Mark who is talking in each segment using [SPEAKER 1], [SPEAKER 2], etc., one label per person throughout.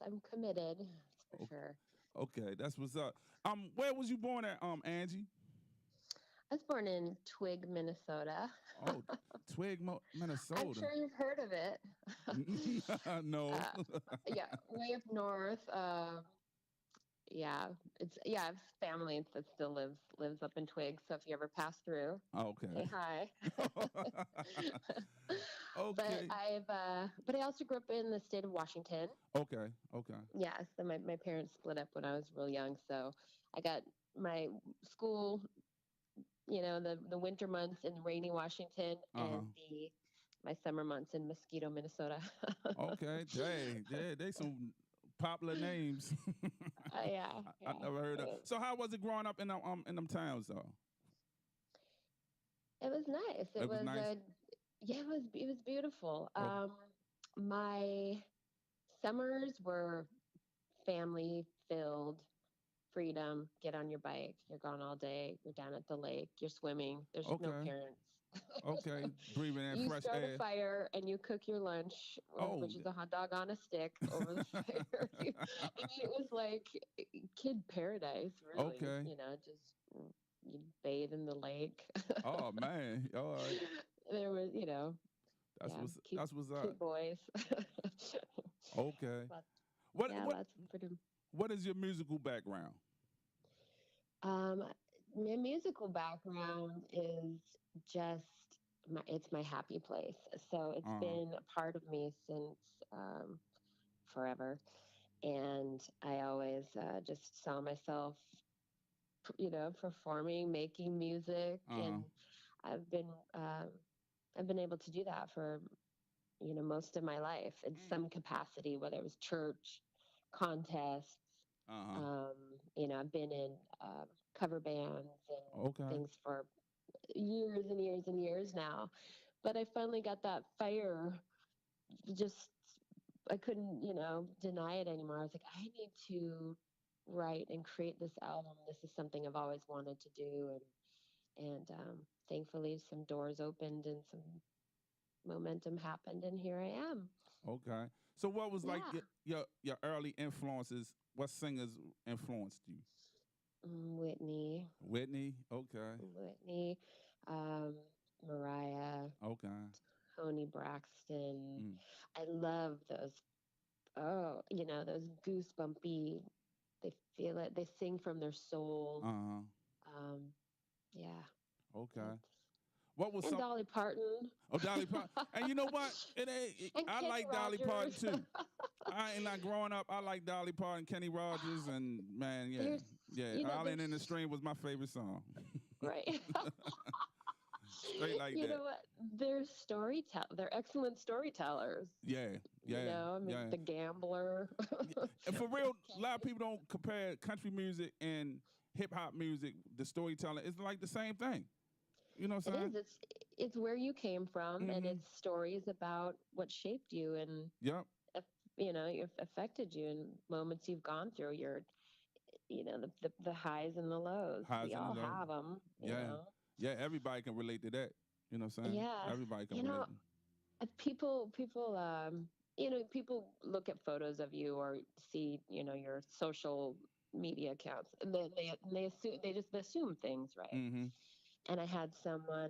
[SPEAKER 1] I'm committed. That's for
[SPEAKER 2] Okay,
[SPEAKER 1] sure.
[SPEAKER 2] okay, that's what's up. Where was you born at, Angie?
[SPEAKER 1] I was born in Twig, Minnesota.
[SPEAKER 2] Oh, Twig,
[SPEAKER 1] I'm sure
[SPEAKER 2] Minnesota.
[SPEAKER 1] you've heard of it.
[SPEAKER 2] No.
[SPEAKER 1] uh, yeah, way up north. Yeah, I have family that still lives up in Twig. So if you ever pass through,
[SPEAKER 2] Okay.
[SPEAKER 1] say hi.
[SPEAKER 2] Okay.
[SPEAKER 1] But I also grew up in the state of Washington.
[SPEAKER 2] Okay. Okay.
[SPEAKER 1] Yeah, so my parents split up when I was real young. So I got my school, the winter months in rainy Washington,
[SPEAKER 2] Uh huh.
[SPEAKER 1] and the my summer months in Mosquito, Minnesota.
[SPEAKER 2] Okay. Dang. Yeah, they some popular names.
[SPEAKER 1] Yeah,
[SPEAKER 2] I
[SPEAKER 1] yeah.
[SPEAKER 2] never heard of. So how was it growing up in them towns though?
[SPEAKER 1] It was nice.
[SPEAKER 2] It was nice.
[SPEAKER 1] Yeah, it was beautiful.
[SPEAKER 2] Okay.
[SPEAKER 1] My summers were family filled, freedom, get on your bike, you're gone all day, you're down at the lake, you're swimming, there's no
[SPEAKER 2] Okay.
[SPEAKER 1] parents.
[SPEAKER 2] Okay. Breathing that
[SPEAKER 1] You
[SPEAKER 2] fresh
[SPEAKER 1] start a
[SPEAKER 2] air.
[SPEAKER 1] fire and you cook your lunch,
[SPEAKER 2] Oh.
[SPEAKER 1] which is a hot dog on a stick over the fire. It was like kid paradise, really.
[SPEAKER 2] Okay.
[SPEAKER 1] Just you bathe in the lake.
[SPEAKER 2] Oh man. All right.
[SPEAKER 1] There was,
[SPEAKER 2] That's
[SPEAKER 1] yeah,
[SPEAKER 2] what's
[SPEAKER 1] cute,
[SPEAKER 2] that's what's
[SPEAKER 1] cute
[SPEAKER 2] up.
[SPEAKER 1] boys.
[SPEAKER 2] Okay.
[SPEAKER 1] But
[SPEAKER 2] What
[SPEAKER 1] yeah,
[SPEAKER 2] what
[SPEAKER 1] lots of freedom.
[SPEAKER 2] what is your musical background?
[SPEAKER 1] Um, my musical background is just it's my happy place. So it's
[SPEAKER 2] Uh
[SPEAKER 1] been a part of me since forever. And I always just saw myself, performing, making music.
[SPEAKER 2] uh
[SPEAKER 1] And I've been, I've been able to do that for, most of my life in some capacity, whether it was church, contests.
[SPEAKER 2] uh
[SPEAKER 1] I've been in cover bands and
[SPEAKER 2] Okay.
[SPEAKER 1] things for years and years and years now. But I finally got that fire. Just I couldn't, deny it anymore. I was like, I need to write and create this album. This is something I've always wanted to do, and thankfully, some doors opened and some momentum happened, and here I am.
[SPEAKER 2] Okay. So what was like
[SPEAKER 1] Yeah.
[SPEAKER 2] your early influences? What singers influenced you?
[SPEAKER 1] Whitney,
[SPEAKER 2] Whitney. Okay.
[SPEAKER 1] Whitney, um, Mariah,
[SPEAKER 2] Okay.
[SPEAKER 1] Tony Braxton.
[SPEAKER 2] Mm.
[SPEAKER 1] I love those. Oh, those goosebumpy. They feel it. They sing from their soul.
[SPEAKER 2] Uh-huh.
[SPEAKER 1] Um, yeah,
[SPEAKER 2] Okay.
[SPEAKER 1] that's
[SPEAKER 2] What was
[SPEAKER 1] and
[SPEAKER 2] some
[SPEAKER 1] Dolly Parton
[SPEAKER 2] Oh, Dolly Parton. And you know what?
[SPEAKER 1] and
[SPEAKER 2] I
[SPEAKER 1] Kenny
[SPEAKER 2] like Dolly Parton
[SPEAKER 1] Rogers.
[SPEAKER 2] too. I ain't not growing up. I like Dolly Parton, Kenny Rogers, and man, yeah,
[SPEAKER 1] There's,
[SPEAKER 2] yeah. Island in the
[SPEAKER 1] there's
[SPEAKER 2] Stream was my favorite song.
[SPEAKER 1] right.
[SPEAKER 2] Straight like
[SPEAKER 1] You know
[SPEAKER 2] that.
[SPEAKER 1] what? They're excellent storytellers.
[SPEAKER 2] Yeah, yeah,
[SPEAKER 1] I mean,
[SPEAKER 2] yeah.
[SPEAKER 1] The Gambler.
[SPEAKER 2] Yeah. And for real, a lot of people don't compare country music and hip hop music. The storytelling is like the same thing. You know what
[SPEAKER 1] It
[SPEAKER 2] I'm
[SPEAKER 1] is.
[SPEAKER 2] saying?
[SPEAKER 1] It's where you came from, and
[SPEAKER 2] Mm-hmm.
[SPEAKER 1] it's stories about what shaped you and
[SPEAKER 2] Yep.
[SPEAKER 1] affected you in moments you've gone through. The highs and the lows. We
[SPEAKER 2] Highs and the
[SPEAKER 1] all
[SPEAKER 2] lows.
[SPEAKER 1] have them.
[SPEAKER 2] Yeah, yeah. Everybody can relate to that. You know what I'm saying?
[SPEAKER 1] Yeah.
[SPEAKER 2] Everybody can
[SPEAKER 1] You
[SPEAKER 2] relate.
[SPEAKER 1] know, people look at photos of you or see, your social media accounts, and then they just assume things, right?
[SPEAKER 2] Mm-hmm.
[SPEAKER 1] And I had someone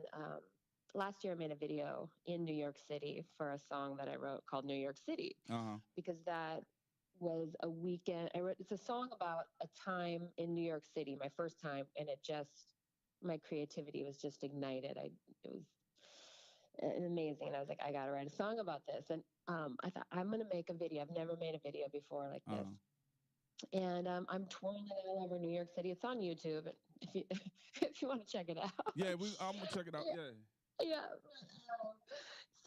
[SPEAKER 1] last year. I made a video in New York City for a song that I wrote called New York City,
[SPEAKER 2] Uh huh.
[SPEAKER 1] because that was a weekend. It's a song about a time in New York City, my first time, and my creativity was just ignited. It was amazing. And I was like, I got to write a song about this. And I thought, I'm going to make a video. I've never made a video before like
[SPEAKER 2] Uh huh.
[SPEAKER 1] this. And I'm twirling it all over New York City. It's on YouTube if you if you want to check it out.
[SPEAKER 2] Yeah, I'm gonna check it out.
[SPEAKER 1] Yeah.
[SPEAKER 2] Yeah.
[SPEAKER 1] Yeah.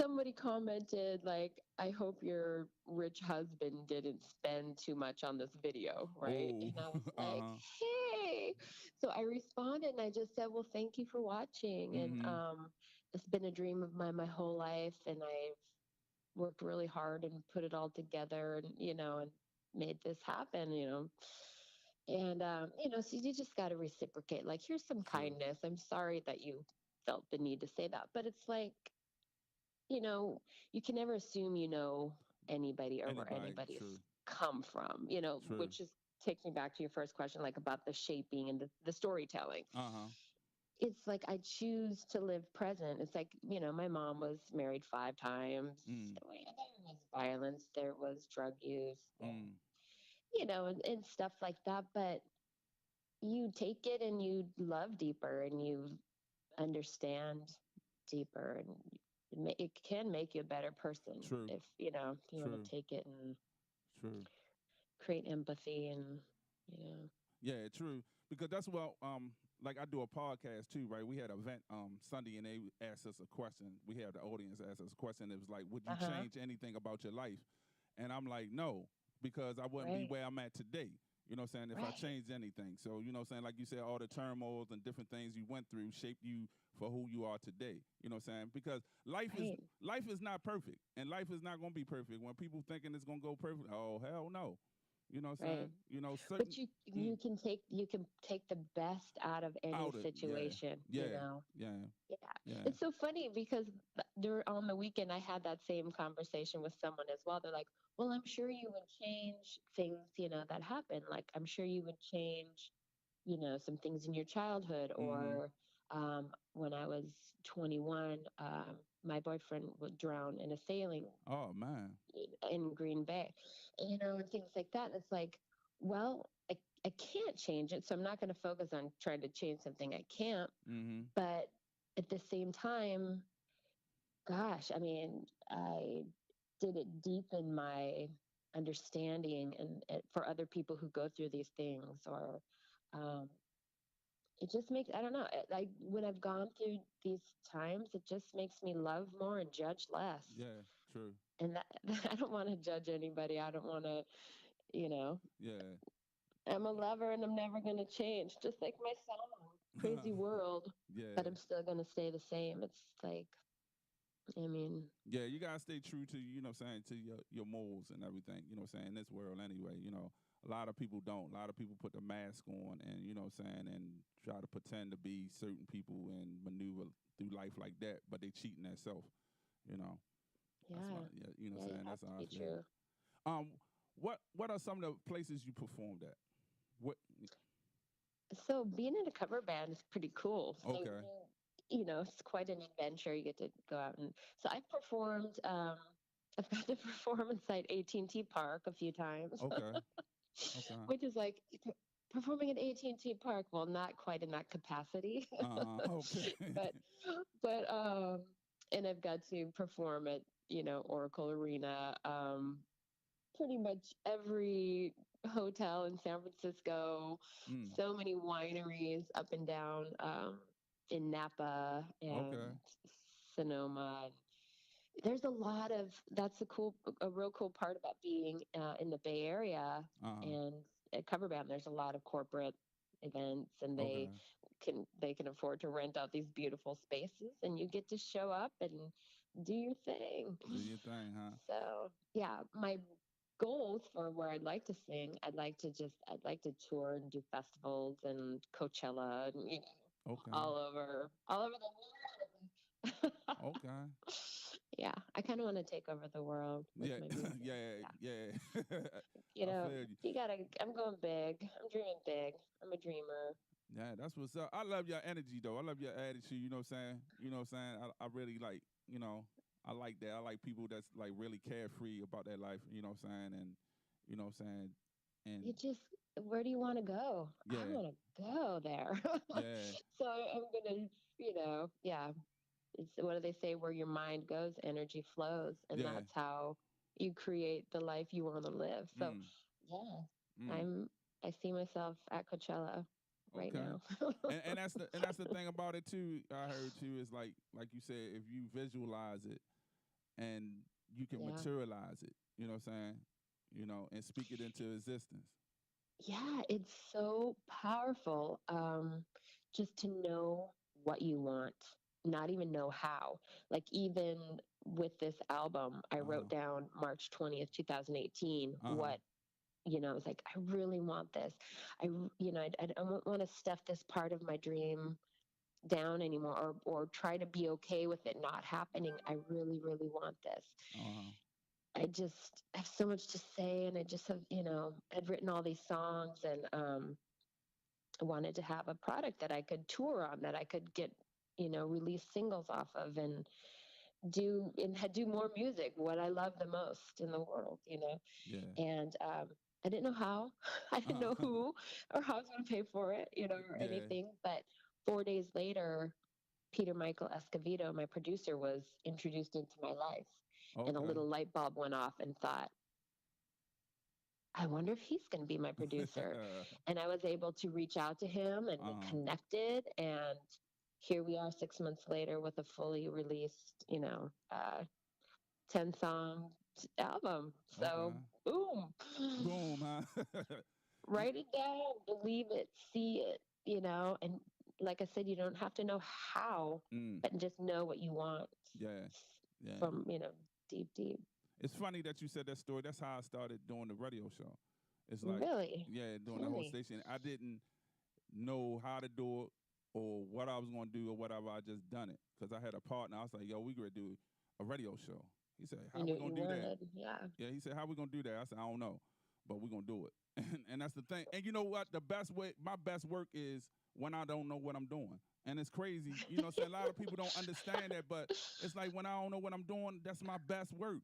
[SPEAKER 1] Somebody commented like, I hope your rich husband didn't spend too much on this video, right?
[SPEAKER 2] Oh.
[SPEAKER 1] And I was
[SPEAKER 2] Uh
[SPEAKER 1] like,
[SPEAKER 2] huh.
[SPEAKER 1] hey. So I responded and I just said, well, thank you for watching. And
[SPEAKER 2] Mm-hmm.
[SPEAKER 1] it's been a dream of mine my whole life, and I've worked really hard and put it all together, and made this happen. And so you just got to reciprocate. Like, here's some
[SPEAKER 2] Sure.
[SPEAKER 1] kindness. I'm sorry that you felt the need to say that, but it's like, you can never assume anybody or where
[SPEAKER 2] Anybody,
[SPEAKER 1] anybody's
[SPEAKER 2] true,
[SPEAKER 1] come from,
[SPEAKER 2] true.
[SPEAKER 1] which is takes me back to your first question, like about the shaping and the storytelling.
[SPEAKER 2] Uh-huh.
[SPEAKER 1] It's like I choose to live present. It's like, my mom was married 5 times.
[SPEAKER 2] Mm,
[SPEAKER 1] There was violence, there was drug use,
[SPEAKER 2] mm,
[SPEAKER 1] and stuff like that. But you take it and you love deeper and you understand deeper, and it can make you a better person
[SPEAKER 2] true,
[SPEAKER 1] if you want
[SPEAKER 2] true,
[SPEAKER 1] to take it and
[SPEAKER 2] true.
[SPEAKER 1] create empathy and you know
[SPEAKER 2] Yeah, true. Because that's what like I do a podcast too, right? We had an event Sunday and they asked us a question. We had the audience ask us a question. It was like, would you
[SPEAKER 1] uh-huh
[SPEAKER 2] change anything about your life? And I'm like, no, because I wouldn't be
[SPEAKER 1] right
[SPEAKER 2] where I'm at today. You know what I'm saying? If I
[SPEAKER 1] right
[SPEAKER 2] changed anything. So, you know what I'm saying? Like you said, all the turmoils and different things you went through shaped you for who you are today. You know what I'm saying? Because
[SPEAKER 1] right
[SPEAKER 2] life is not perfect. And life is not gonna be perfect. When people thinking it's gonna go perfect, oh hell no. You know what I'm saying?
[SPEAKER 1] right.
[SPEAKER 2] You know,
[SPEAKER 1] But
[SPEAKER 2] certain
[SPEAKER 1] you can take the best out of any
[SPEAKER 2] out of yeah,
[SPEAKER 1] situation.
[SPEAKER 2] yeah, yeah,
[SPEAKER 1] Yeah,
[SPEAKER 2] yeah.
[SPEAKER 1] it's so funny because on the weekend I had that same conversation with someone as well. They're like, well, I'm sure you would change things, that happen. Like, I'm sure you would change, some things in your childhood,
[SPEAKER 2] Mm-hmm.
[SPEAKER 1] or when I was 21, my boyfriend would drown in a sailing
[SPEAKER 2] Oh man.
[SPEAKER 1] in Green Bay, and things like that. It's like, well, I can't change it, so I'm not going to focus on trying to change something I can't.
[SPEAKER 2] Mm-hmm.
[SPEAKER 1] But at the same time, gosh, I mean, I did it deep in my understanding, and for other people who go through these things, or um, it just makes, I don't know, when I've gone through these times, it just makes me love more and judge less.
[SPEAKER 2] Yeah, true.
[SPEAKER 1] And that, I don't want to judge anybody. I don't want to, you know,
[SPEAKER 2] Yeah.
[SPEAKER 1] I'm a lover and I'm never going to change, just like my song, Crazy World, but
[SPEAKER 2] Yeah.
[SPEAKER 1] I'm still going to stay the same. It's like, I mean,
[SPEAKER 2] Yeah, you gotta stay true to, you know what I'm saying, to your morals and everything, you know what I'm saying, in this world anyway, A lot of people don't. A lot of people put the mask on and, you know what I'm saying, and try to pretend to be certain people and maneuver through life like that, but they cheating themselves, you know. That's
[SPEAKER 1] yeah,
[SPEAKER 2] why, yeah, you know
[SPEAKER 1] yeah,
[SPEAKER 2] what I'm
[SPEAKER 1] you
[SPEAKER 2] saying,
[SPEAKER 1] have
[SPEAKER 2] that's
[SPEAKER 1] to
[SPEAKER 2] how I
[SPEAKER 1] be
[SPEAKER 2] feel.
[SPEAKER 1] true.
[SPEAKER 2] Um, what are some of the places you performed at? What
[SPEAKER 1] So being in a cover band is pretty cool. So
[SPEAKER 2] okay.
[SPEAKER 1] it's quite an adventure. You get to go out, and so I've performed. I've got to perform inside AT&T Park a few times,
[SPEAKER 2] Okay. Okay.
[SPEAKER 1] which is like performing at AT&T Park. Well, not quite in that capacity,
[SPEAKER 2] Okay.
[SPEAKER 1] but and I've got to perform at Oracle Arena. Pretty much every hotel in San Francisco,
[SPEAKER 2] mm,
[SPEAKER 1] so many wineries up and down in Napa and
[SPEAKER 2] okay.
[SPEAKER 1] Sonoma. There's a lot of a real cool part about being in the Bay Area
[SPEAKER 2] Uh-huh.
[SPEAKER 1] and at Cover Band. There's a lot of corporate events, and they
[SPEAKER 2] Okay.
[SPEAKER 1] can afford to rent out these beautiful spaces, and you get to show up and do your thing.
[SPEAKER 2] Do your thing, huh?
[SPEAKER 1] So yeah, my goals for where I'd like to sing, I'd like to tour and do festivals and Coachella and
[SPEAKER 2] Okay.
[SPEAKER 1] all over the world.
[SPEAKER 2] Okay.
[SPEAKER 1] Yeah, I kind of want to take over the world with
[SPEAKER 2] Yeah,
[SPEAKER 1] my music.
[SPEAKER 2] yeah,
[SPEAKER 1] Yeah,
[SPEAKER 2] yeah.
[SPEAKER 1] you
[SPEAKER 2] I
[SPEAKER 1] know,
[SPEAKER 2] feel you.
[SPEAKER 1] you gotta. I'm going big. I'm dreaming big. I'm a dreamer.
[SPEAKER 2] Yeah, that's what's up. I love your energy though. I love your attitude, you know what I'm saying? You know what I'm saying? I really like, I like that. I like people that's like really carefree about their life, you know what I'm saying? And you know what I'm saying? And
[SPEAKER 1] You just, where do you want to go? I
[SPEAKER 2] yeah,
[SPEAKER 1] want to go there.
[SPEAKER 2] yeah,
[SPEAKER 1] So I'm gonna, yeah. It's, what do they say? Where your mind goes, energy flows, and
[SPEAKER 2] yeah.
[SPEAKER 1] that's how you create the life you want to live. So,
[SPEAKER 2] Mm,
[SPEAKER 1] yeah,
[SPEAKER 2] mm.
[SPEAKER 1] I see myself at Coachella right
[SPEAKER 2] Okay.
[SPEAKER 1] now.
[SPEAKER 2] And that's the thing about it too, I heard too, is like you said, if you visualize it and you can
[SPEAKER 1] Yeah,
[SPEAKER 2] materialize it, you know what I'm saying? And speak it into existence.
[SPEAKER 1] yeah, it's so powerful. Just to know what you want, not even know how. Like, even with this album, I wrote
[SPEAKER 2] Uh-huh.
[SPEAKER 1] down March 20th, 2018,
[SPEAKER 2] Uh-huh.
[SPEAKER 1] what I was like, I really want this. I don't want to stuff this part of my dream down anymore, or try to be okay with it not happening. I really, really want this.
[SPEAKER 2] Uh-huh.
[SPEAKER 1] I just have so much to say, and I just have, I'd written all these songs, and I wanted to have a product that I could tour on, that I could get, release singles off of, and do more music, what I love the most in the world,
[SPEAKER 2] Yeah.
[SPEAKER 1] and I didn't know how, I didn't know who or how I was going to pay for it, or
[SPEAKER 2] Yeah.
[SPEAKER 1] anything. But 4 days later, Peter Michael Escovedo, my producer, was introduced into my life, and a
[SPEAKER 2] Okay.
[SPEAKER 1] little light bulb went off, and thought, I wonder if he's going to be my producer. And I was able to reach out to him, and we
[SPEAKER 2] Uh-huh.
[SPEAKER 1] connected. And here we are 6 months later with a fully released, 10 song album. So,
[SPEAKER 2] Okay.
[SPEAKER 1] boom,
[SPEAKER 2] Boom, huh?
[SPEAKER 1] write it down, believe it, see it, and like I said, you don't have to know how,
[SPEAKER 2] Mm,
[SPEAKER 1] but just know what you want
[SPEAKER 2] yeah. Yeah.
[SPEAKER 1] from, deep, deep.
[SPEAKER 2] It's funny that you said that story. That's how I started doing the radio show. It's like,
[SPEAKER 1] Really
[SPEAKER 2] yeah, doing the whole
[SPEAKER 1] funny.
[SPEAKER 2] station. I didn't know how to do it or what I was going to do or whatever. I just done it because I had a partner. I was like, yo, we going to do a radio show. He said,
[SPEAKER 1] You
[SPEAKER 2] how
[SPEAKER 1] knew
[SPEAKER 2] we
[SPEAKER 1] what
[SPEAKER 2] going
[SPEAKER 1] you
[SPEAKER 2] to do that?
[SPEAKER 1] wanted. Yeah.
[SPEAKER 2] Yeah, he said, how we going to do that? I said, I don't know, but we going to do it. And that's the thing. And you know what? The best way, my best work is when I don't know what I'm doing. And it's crazy. You know, so a lot of people don't understand that, but it's like when I don't know what I'm doing, that's my best work.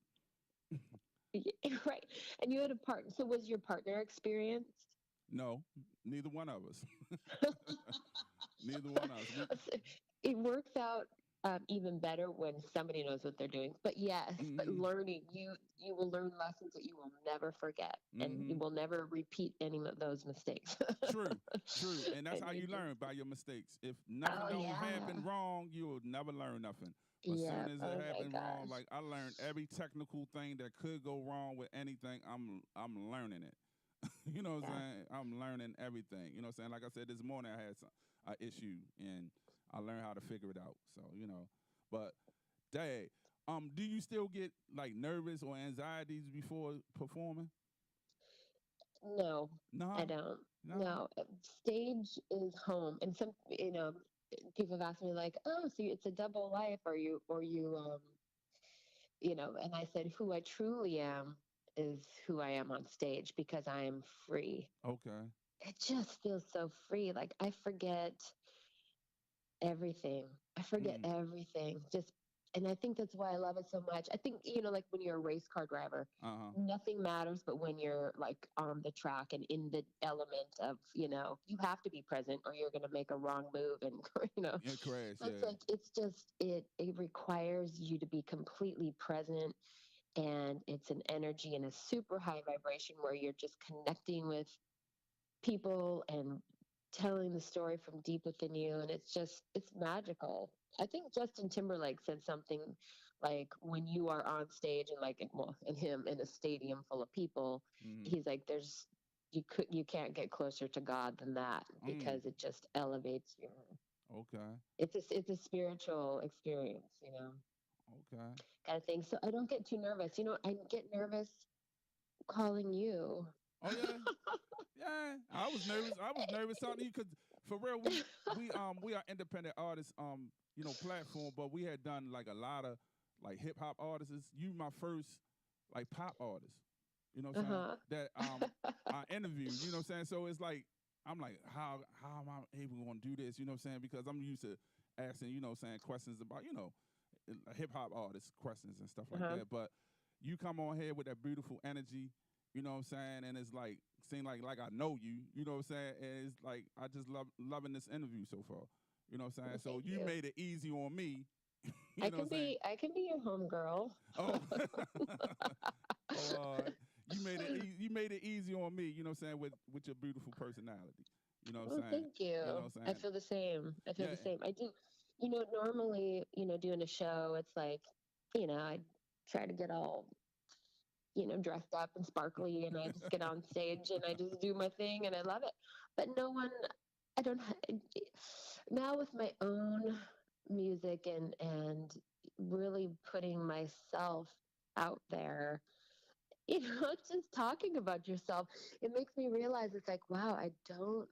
[SPEAKER 1] Right. And you had a partner. So was your partner experienced?
[SPEAKER 2] No, neither one of us. Neither one of us. We,
[SPEAKER 1] It works out even better when somebody knows what they're doing. But yes, but
[SPEAKER 2] mm-hmm,
[SPEAKER 1] learning, you will learn lessons that you will never forget, and you
[SPEAKER 2] mm-hmm.
[SPEAKER 1] will never repeat any of those mistakes.
[SPEAKER 2] True, true. And that's
[SPEAKER 1] And
[SPEAKER 2] how
[SPEAKER 1] you
[SPEAKER 2] you
[SPEAKER 1] just,
[SPEAKER 2] learn by your mistakes. If nothing
[SPEAKER 1] oh
[SPEAKER 2] don't
[SPEAKER 1] yeah,
[SPEAKER 2] happen wrong, you'll never learn nothing. But
[SPEAKER 1] yeah.
[SPEAKER 2] soon as it
[SPEAKER 1] Oh my
[SPEAKER 2] happened wrong,
[SPEAKER 1] gosh.
[SPEAKER 2] like I learned every technical thing that could go wrong with anything, I'm learning it. You know what I'm
[SPEAKER 1] Yeah.
[SPEAKER 2] saying? I'm learning everything. You know what I'm saying? Like I said this morning I had some issue and I learned how to figure it out. So, but dad, do you still get like nervous or anxieties before performing?
[SPEAKER 1] No, I
[SPEAKER 2] No,
[SPEAKER 1] don't.
[SPEAKER 2] no.
[SPEAKER 1] No, stage is home, and some, people have asked me like, "Oh, so it's a double life, and I said, "Who I truly am is who I am on stage, because I am free.
[SPEAKER 2] Okay.
[SPEAKER 1] It just feels so free. Like I forget everything. I forget
[SPEAKER 2] Mm.
[SPEAKER 1] everything. Just, and I think that's why I love it so much. I think, like when you're a race car driver,
[SPEAKER 2] Uh-huh.
[SPEAKER 1] nothing matters but when you're like on the track and in the element of, you have to be present or you're going to make a wrong move, and,
[SPEAKER 2] Yeah, crash,
[SPEAKER 1] it's
[SPEAKER 2] yeah.
[SPEAKER 1] like, it's just, it requires you to be completely present. And it's an energy and a super high vibration where you're just connecting with people and telling the story from deep within you, and it's magical. I think Justin Timberlake said something like, when you are on stage and like, well, and him in a stadium full of people,
[SPEAKER 2] Mm-hmm.
[SPEAKER 1] he's like, there's, you can't get closer to God than that,
[SPEAKER 2] Mm.
[SPEAKER 1] because it just elevates you.
[SPEAKER 2] Okay.
[SPEAKER 1] It's a spiritual experience,
[SPEAKER 2] Okay.
[SPEAKER 1] kind of thing. So I don't get too nervous. I get nervous calling you.
[SPEAKER 2] Oh yeah. Yeah. I was nervous. I was nervous talking to you because for real, we are independent artists, platform, but we had done like a lot of like hip hop artists. You my first like pop artist. You know what I'm saying?
[SPEAKER 1] Uh-huh.
[SPEAKER 2] That I interviewed, you know what I'm saying? So it's like I'm like, how am I able to do this? You know what I'm saying? Because I'm used to asking, questions about, hip hop artists questions and stuff like
[SPEAKER 1] Uh-huh.
[SPEAKER 2] that. But you come on here with that beautiful energy, you know what I'm saying? And it's like seem like I know you, you know what I'm saying? And it's like I just loving this interview so far. You know what I'm saying?
[SPEAKER 1] Well,
[SPEAKER 2] So
[SPEAKER 1] thank
[SPEAKER 2] you
[SPEAKER 1] you.
[SPEAKER 2] made it easy on me, you
[SPEAKER 1] I
[SPEAKER 2] know what
[SPEAKER 1] can
[SPEAKER 2] I'm saying?
[SPEAKER 1] be I can be your homegirl.
[SPEAKER 2] Oh, oh, you made it easy on me. You know what I'm saying, with your beautiful personality. You know what
[SPEAKER 1] Well,
[SPEAKER 2] I'm saying.
[SPEAKER 1] thank you.
[SPEAKER 2] You know what I'm
[SPEAKER 1] I
[SPEAKER 2] saying.
[SPEAKER 1] feel the same. I feel
[SPEAKER 2] Yeah.
[SPEAKER 1] the same. I do. Normally, doing a show, it's like, I try to get all, dressed up and sparkly, and I just get on stage and I just do my thing, and I love it. But no one, I don't. Now with my own music, and really putting myself out there, just talking about yourself, it makes me realize, it's like, wow, I don't,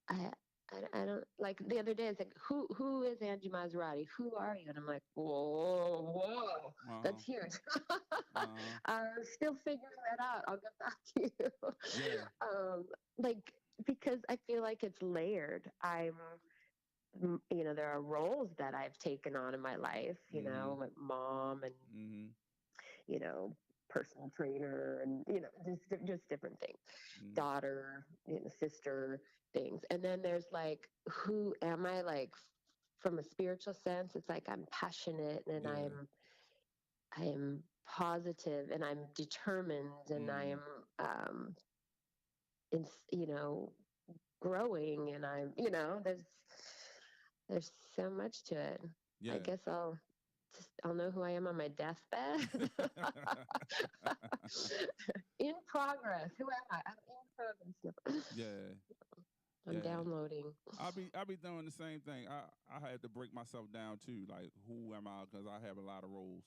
[SPEAKER 1] I, I don't like the other day. It's like, who is Angie Maserati? Who are you? And I'm like, whoa,
[SPEAKER 2] Uh-huh.
[SPEAKER 1] that's huge.
[SPEAKER 2] Uh-huh.
[SPEAKER 1] I'm still figuring that out. I'll get back to you.
[SPEAKER 2] Yeah.
[SPEAKER 1] Like because I feel like it's layered. There are roles that I've taken on in my life.
[SPEAKER 2] Mm-hmm.
[SPEAKER 1] Like mom and
[SPEAKER 2] Mm-hmm.
[SPEAKER 1] you know personal trainer and just different things,
[SPEAKER 2] Mm-hmm.
[SPEAKER 1] daughter, sister, things. And then there's like, who am I, like, from a spiritual sense? It's like I'm passionate and
[SPEAKER 2] Yeah.
[SPEAKER 1] I am positive and I'm determined and
[SPEAKER 2] Mm.
[SPEAKER 1] I'm in, growing and I'm there's so much to it. I
[SPEAKER 2] Yeah.
[SPEAKER 1] guess I'll know who I am on my deathbed. In progress. Who am I? I'm in progress.
[SPEAKER 2] Yeah.
[SPEAKER 1] I'm
[SPEAKER 2] Yeah.
[SPEAKER 1] downloading.
[SPEAKER 2] I be doing the same thing. I had to break myself down too. Like, who am I? Because I have a lot of roles.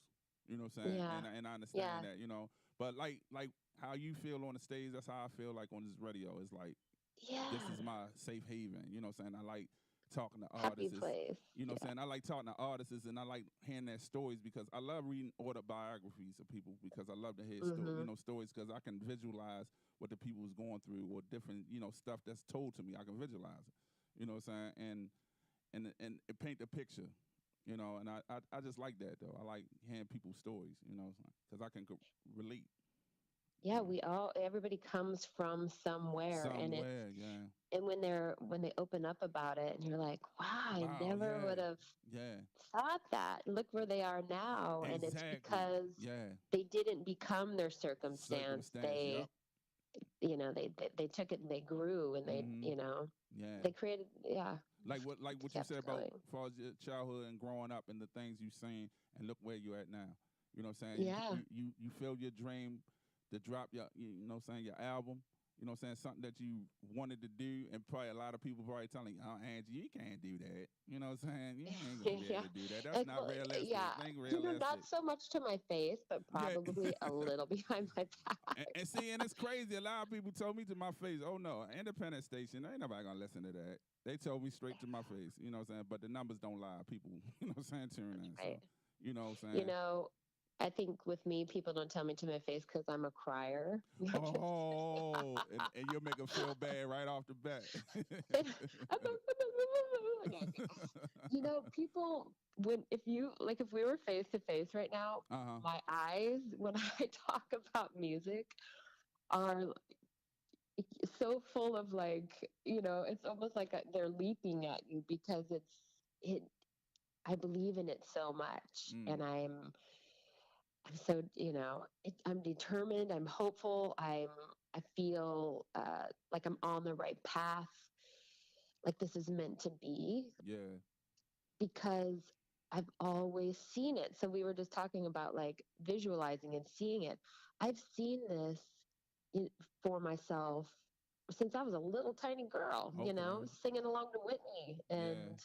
[SPEAKER 2] You know what I'm saying?
[SPEAKER 1] Yeah.
[SPEAKER 2] And I
[SPEAKER 1] Yeah.
[SPEAKER 2] understand that. But like how you feel on the stage, that's how I feel like on this radio. It's like this is
[SPEAKER 1] Yeah.
[SPEAKER 2] my safe haven. You know what I'm saying? I like talking to
[SPEAKER 1] Happy
[SPEAKER 2] artists.
[SPEAKER 1] place.
[SPEAKER 2] You know what
[SPEAKER 1] Yeah.
[SPEAKER 2] I'm saying? I like talking to artists and I like hearing their stories because I love reading autobiographies of people because I love to hear
[SPEAKER 1] Mhm.
[SPEAKER 2] stories because I can visualize what the people was going through or different, stuff that's told to me. I can visualize it. You know what I'm saying? And it paint a picture. And I just like that though. I like hearing people's stories, because I can relate.
[SPEAKER 1] Yeah, everybody comes from somewhere, and
[SPEAKER 2] Somewhere, yeah.
[SPEAKER 1] when they open up about it, and you're like, wow, I
[SPEAKER 2] Wow,
[SPEAKER 1] never
[SPEAKER 2] yeah.
[SPEAKER 1] would have
[SPEAKER 2] Yeah.
[SPEAKER 1] thought that. Look where they are now, and it's
[SPEAKER 2] Exactly.
[SPEAKER 1] because
[SPEAKER 2] Yeah.
[SPEAKER 1] they didn't become their circumstance.
[SPEAKER 2] Circumstance, yep.
[SPEAKER 1] They took it and they grew and
[SPEAKER 2] Mm-hmm.
[SPEAKER 1] they
[SPEAKER 2] Yeah.
[SPEAKER 1] created, yeah,
[SPEAKER 2] Like what you
[SPEAKER 1] kept
[SPEAKER 2] said about
[SPEAKER 1] going.
[SPEAKER 2] as far as your childhood and growing up and the things you've seen and look where you're at now. You know what I'm saying?
[SPEAKER 1] Yeah.
[SPEAKER 2] You feel your dream to drop your know what I'm saying, your album. You know what I'm saying? Something that you wanted to do and probably a lot of people probably telling you, oh, Angie, you can't do that. You know what I'm saying? You ain't gonna be
[SPEAKER 1] Yeah.
[SPEAKER 2] able to do that. That's not realistic.
[SPEAKER 1] Yeah.
[SPEAKER 2] It ain't realistic.
[SPEAKER 1] Not so much to my face, but
[SPEAKER 2] Yeah.
[SPEAKER 1] probably a little behind my back.
[SPEAKER 2] And see, and it's crazy. A lot of people told me to my face, oh no, independent station, ain't nobody gonna listen to that. They told me straight to my face, you know what I'm saying? But the numbers don't lie. People, you know what I'm saying, tune in. So,
[SPEAKER 1] Right.
[SPEAKER 2] you know what I'm
[SPEAKER 1] You
[SPEAKER 2] saying?
[SPEAKER 1] know, I think with me, people don't tell me to my face because I'm a crier. No, just
[SPEAKER 2] Oh, and you'll make them feel bad right off the bat.
[SPEAKER 1] kidding. No, people, if you like, if we were face to face right now,
[SPEAKER 2] Uh-huh.
[SPEAKER 1] my eyes when I talk about music are so full of, like, it's almost like they're leaping at you because it. I believe in it so much,
[SPEAKER 2] Mm.
[SPEAKER 1] and I'm so, I'm determined. I'm hopeful. I feel like I'm on the right path. Like this is meant to be
[SPEAKER 2] Yeah.
[SPEAKER 1] because I've always seen it. So we were just talking about like visualizing and seeing it. I've seen this in, for myself since I was a little tiny girl,
[SPEAKER 2] Okay.
[SPEAKER 1] singing along to Whitney.
[SPEAKER 2] Yeah.
[SPEAKER 1] And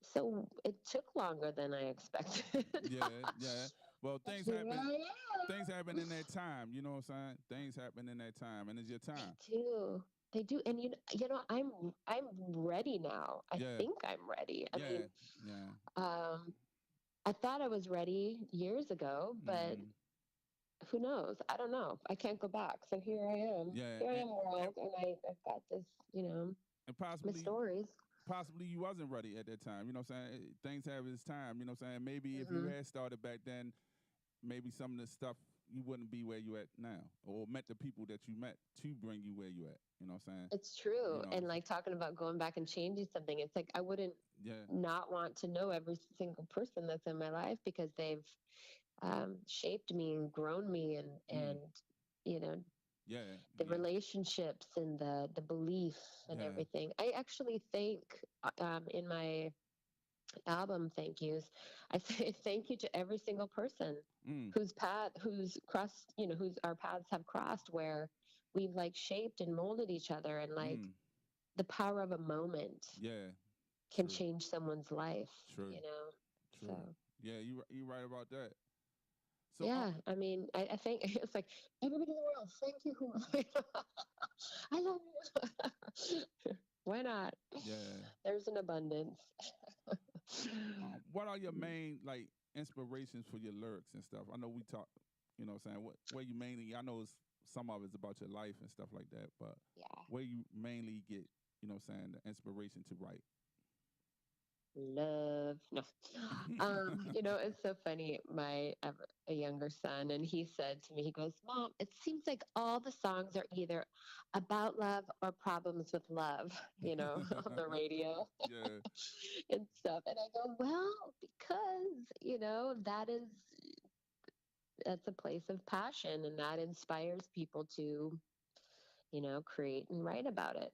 [SPEAKER 1] so it took longer than I expected.
[SPEAKER 2] Yeah. Yeah. Well, things
[SPEAKER 1] Here I
[SPEAKER 2] happen.
[SPEAKER 1] am.
[SPEAKER 2] Things happen in that time. You know what I'm saying? Things happen in that time, and it's your
[SPEAKER 1] They
[SPEAKER 2] time.
[SPEAKER 1] do. They do. And I'm ready now. I
[SPEAKER 2] Yeah.
[SPEAKER 1] think I'm ready. I mean,
[SPEAKER 2] Yeah. Yeah.
[SPEAKER 1] um, I thought I was ready years ago, but
[SPEAKER 2] Mm-hmm.
[SPEAKER 1] who knows? I don't know. I can't go back. So here I am.
[SPEAKER 2] Yeah.
[SPEAKER 1] Here I
[SPEAKER 2] And,
[SPEAKER 1] am,
[SPEAKER 2] and
[SPEAKER 1] world, and I've got this,
[SPEAKER 2] and
[SPEAKER 1] my
[SPEAKER 2] possibly
[SPEAKER 1] stories.
[SPEAKER 2] possibly you wasn't ready at that time. You know what I'm saying? Things have its time. You know what I'm saying? Maybe if you
[SPEAKER 1] Hmm.
[SPEAKER 2] had started back then, maybe some of the stuff you wouldn't be where you at now, or met the people that you met to bring you where you at. You know what I'm saying?
[SPEAKER 1] It's
[SPEAKER 2] You
[SPEAKER 1] true.
[SPEAKER 2] know,
[SPEAKER 1] And like talking about going back and changing something, it's like I wouldn't
[SPEAKER 2] yeah,
[SPEAKER 1] not want to know every single person that's in my life because they've shaped me and grown me
[SPEAKER 2] mm,
[SPEAKER 1] and you know
[SPEAKER 2] yeah,
[SPEAKER 1] the
[SPEAKER 2] yeah,
[SPEAKER 1] relationships and the belief and
[SPEAKER 2] yeah,
[SPEAKER 1] everything. I actually thank in my album thank yous, I say thank you to every single person
[SPEAKER 2] mm,
[SPEAKER 1] whose crossed, whose our paths have crossed, where we've like shaped and molded each other, and like
[SPEAKER 2] mm,
[SPEAKER 1] the power of a moment
[SPEAKER 2] yeah.
[SPEAKER 1] can
[SPEAKER 2] True,
[SPEAKER 1] change someone's life,
[SPEAKER 2] true,
[SPEAKER 1] so
[SPEAKER 2] true. Yeah, you right about that. So,
[SPEAKER 1] yeah. I mean, I think it's like, everybody in the world, thank you. I love you. Why not?
[SPEAKER 2] yeah,
[SPEAKER 1] abundance.
[SPEAKER 2] What are your main like inspirations for your lyrics and stuff? I know we talk, what I'm saying, where you mainly, I know some of it's about your life and stuff like that, but
[SPEAKER 1] Yeah.
[SPEAKER 2] where you mainly get, what I'm saying, the inspiration to write.
[SPEAKER 1] Love. No. It's so funny. I have a younger son, and he said to me, he goes, Mom, it seems like all the songs are either about love or problems with love, on the radio
[SPEAKER 2] Yeah.
[SPEAKER 1] and stuff. And I go, well, because, that's a place of passion, and that inspires people to, create and write about it.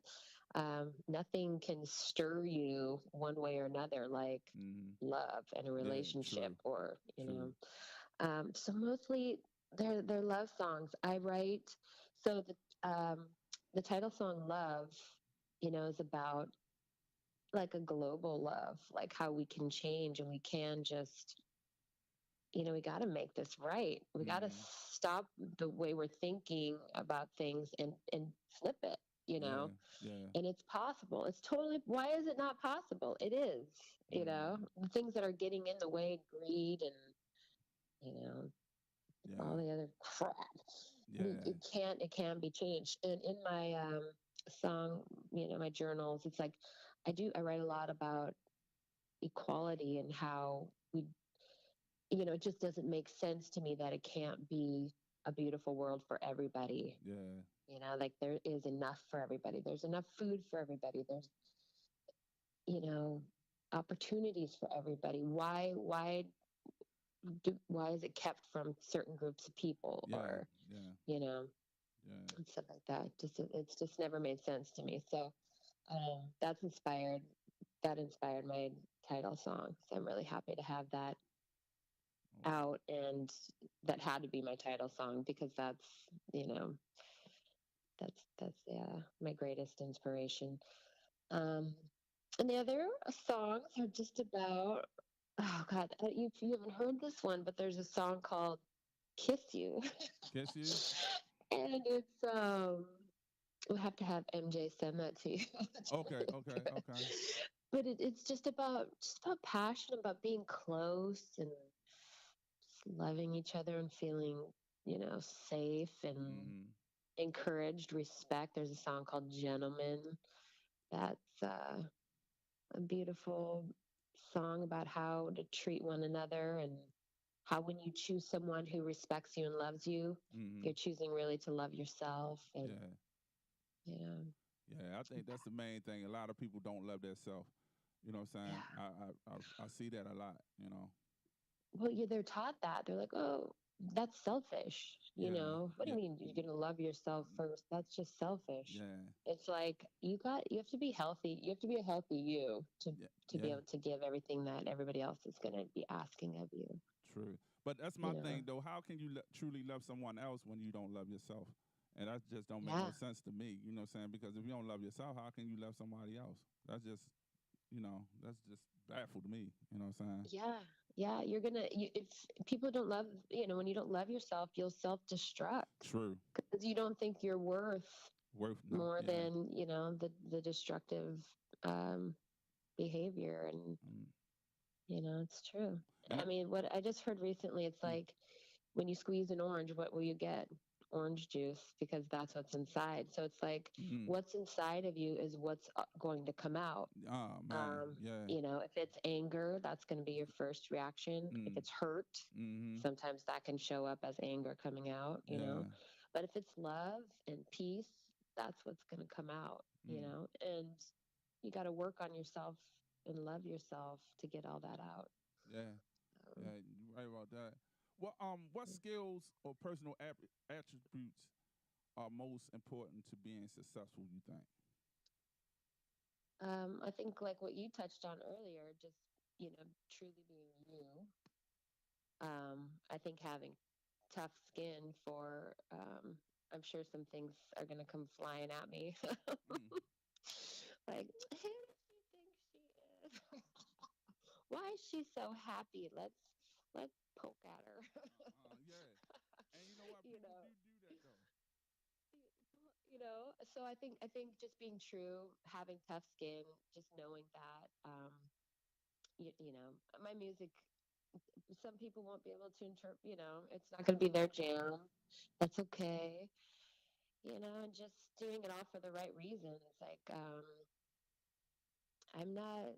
[SPEAKER 1] Nothing can stir you one way or another like
[SPEAKER 2] Hmm.
[SPEAKER 1] love and a
[SPEAKER 2] Yeah.
[SPEAKER 1] relationship,
[SPEAKER 2] True.
[SPEAKER 1] or
[SPEAKER 2] True.
[SPEAKER 1] so mostly they're love songs I write. So the title song "Love," is about like a global love, like how we can change and we can just, we got to make this right. We got to
[SPEAKER 2] Hmm.
[SPEAKER 1] stop the way we're thinking about things and flip it,
[SPEAKER 2] Yeah. Yeah.
[SPEAKER 1] and it's possible. It's totally, why is it not possible? It is,
[SPEAKER 2] Hmm.
[SPEAKER 1] the things that are getting in the way, greed and, all
[SPEAKER 2] Yeah.
[SPEAKER 1] the other crap.
[SPEAKER 2] Yeah.
[SPEAKER 1] It can be changed. And in my song, my journals, it's like I write a lot about equality and how it just doesn't make sense to me that it can't be a beautiful world for everybody.
[SPEAKER 2] Yeah.
[SPEAKER 1] Like there is enough for everybody. There's enough food for everybody. There's, you know, opportunities for everybody. Why is it kept from certain groups of people,
[SPEAKER 2] Yeah.
[SPEAKER 1] or,
[SPEAKER 2] Yeah.
[SPEAKER 1] you know,
[SPEAKER 2] Yeah.
[SPEAKER 1] and stuff like that? It's just never made sense to me. So that inspired my title song. So I'm really happy to have that
[SPEAKER 2] Okay.
[SPEAKER 1] out, and that had to be my title song because you know that's yeah, my greatest inspiration. Um, and the other songs are just about, oh God, you haven't heard this one, but there's a song called "Kiss You,"
[SPEAKER 2] Kiss you?
[SPEAKER 1] and it's we'll have to have MJ send that to you. It's
[SPEAKER 2] Okay.
[SPEAKER 1] really
[SPEAKER 2] Okay.
[SPEAKER 1] good.
[SPEAKER 2] Okay.
[SPEAKER 1] But it's just about passion, about being close and just loving each other and feeling, safe and
[SPEAKER 2] Hmm.
[SPEAKER 1] encouraged, respect. There's a song called "Gentleman" that's a beautiful song about how to treat one another, and how when you choose someone who respects you and loves you,
[SPEAKER 2] Hmm.
[SPEAKER 1] you're choosing really to love yourself. And
[SPEAKER 2] Yeah.
[SPEAKER 1] you know
[SPEAKER 2] Yeah. I think that's the main thing. A lot of people don't love their self. You know what I'm saying?
[SPEAKER 1] yeah,
[SPEAKER 2] I see that a lot.
[SPEAKER 1] well, they're taught that. They're like, oh, that's selfish.
[SPEAKER 2] Yeah.
[SPEAKER 1] What do
[SPEAKER 2] Yeah.
[SPEAKER 1] you mean you're gonna love yourself first? That's just selfish.
[SPEAKER 2] Yeah.
[SPEAKER 1] It's like you have to be healthy. You have to be a healthy you
[SPEAKER 2] Yeah.
[SPEAKER 1] to be
[SPEAKER 2] Yeah.
[SPEAKER 1] able to give everything that everybody else is gonna be asking of you.
[SPEAKER 2] True. But that's my
[SPEAKER 1] You know?
[SPEAKER 2] thing though. How can you truly love someone else when you don't love yourself? And that just don't make
[SPEAKER 1] Yeah.
[SPEAKER 2] no sense to me. You know what I'm saying? Because if you don't love yourself, how can you love somebody else? That's just baffled to me. You know what I'm saying?
[SPEAKER 1] Yeah. Yeah. If people don't love, when you don't love yourself, you'll self destruct
[SPEAKER 2] True.
[SPEAKER 1] because you don't think you're worth
[SPEAKER 2] Worth not.
[SPEAKER 1] more
[SPEAKER 2] Yeah.
[SPEAKER 1] than, the destructive um, behavior. And,
[SPEAKER 2] Mm.
[SPEAKER 1] it's true.
[SPEAKER 2] And
[SPEAKER 1] I mean, what I just heard recently, it's
[SPEAKER 2] mm,
[SPEAKER 1] like when you squeeze an orange, what will you get? Orange juice, because that's what's inside. So it's like
[SPEAKER 2] mm.
[SPEAKER 1] what's inside of you is what's going to come out.
[SPEAKER 2] Oh man. Yeah.
[SPEAKER 1] If it's anger, that's going to be your first reaction. If
[SPEAKER 2] Mm.
[SPEAKER 1] it's hurt,
[SPEAKER 2] Mm-hmm.
[SPEAKER 1] sometimes that can show up as anger coming out.
[SPEAKER 2] Yeah.
[SPEAKER 1] But if it's love and peace, that's what's going to come
[SPEAKER 2] Mm.
[SPEAKER 1] out. And you got to work on yourself and love yourself to get all that out.
[SPEAKER 2] Yeah.
[SPEAKER 1] Um,
[SPEAKER 2] Yeah. You're right about that. What skills or personal attributes are most important to being successful? You think?
[SPEAKER 1] I think like what you touched on earlier, just, truly being you. I think having tough skin for, I'm sure some things are going to come flying at me.
[SPEAKER 2] Mm.
[SPEAKER 1] Like, who does she think she is? Why is she so happy? Let's poke at her.
[SPEAKER 2] Yeah. And you know what?
[SPEAKER 1] you
[SPEAKER 2] People
[SPEAKER 1] know,
[SPEAKER 2] do that though.
[SPEAKER 1] you know, So I think just being true, having tough skin, just knowing that my music, some people won't be able to interpret, it's not going to be their jam. That's okay. And just doing it all for the right reasons. Like I'm not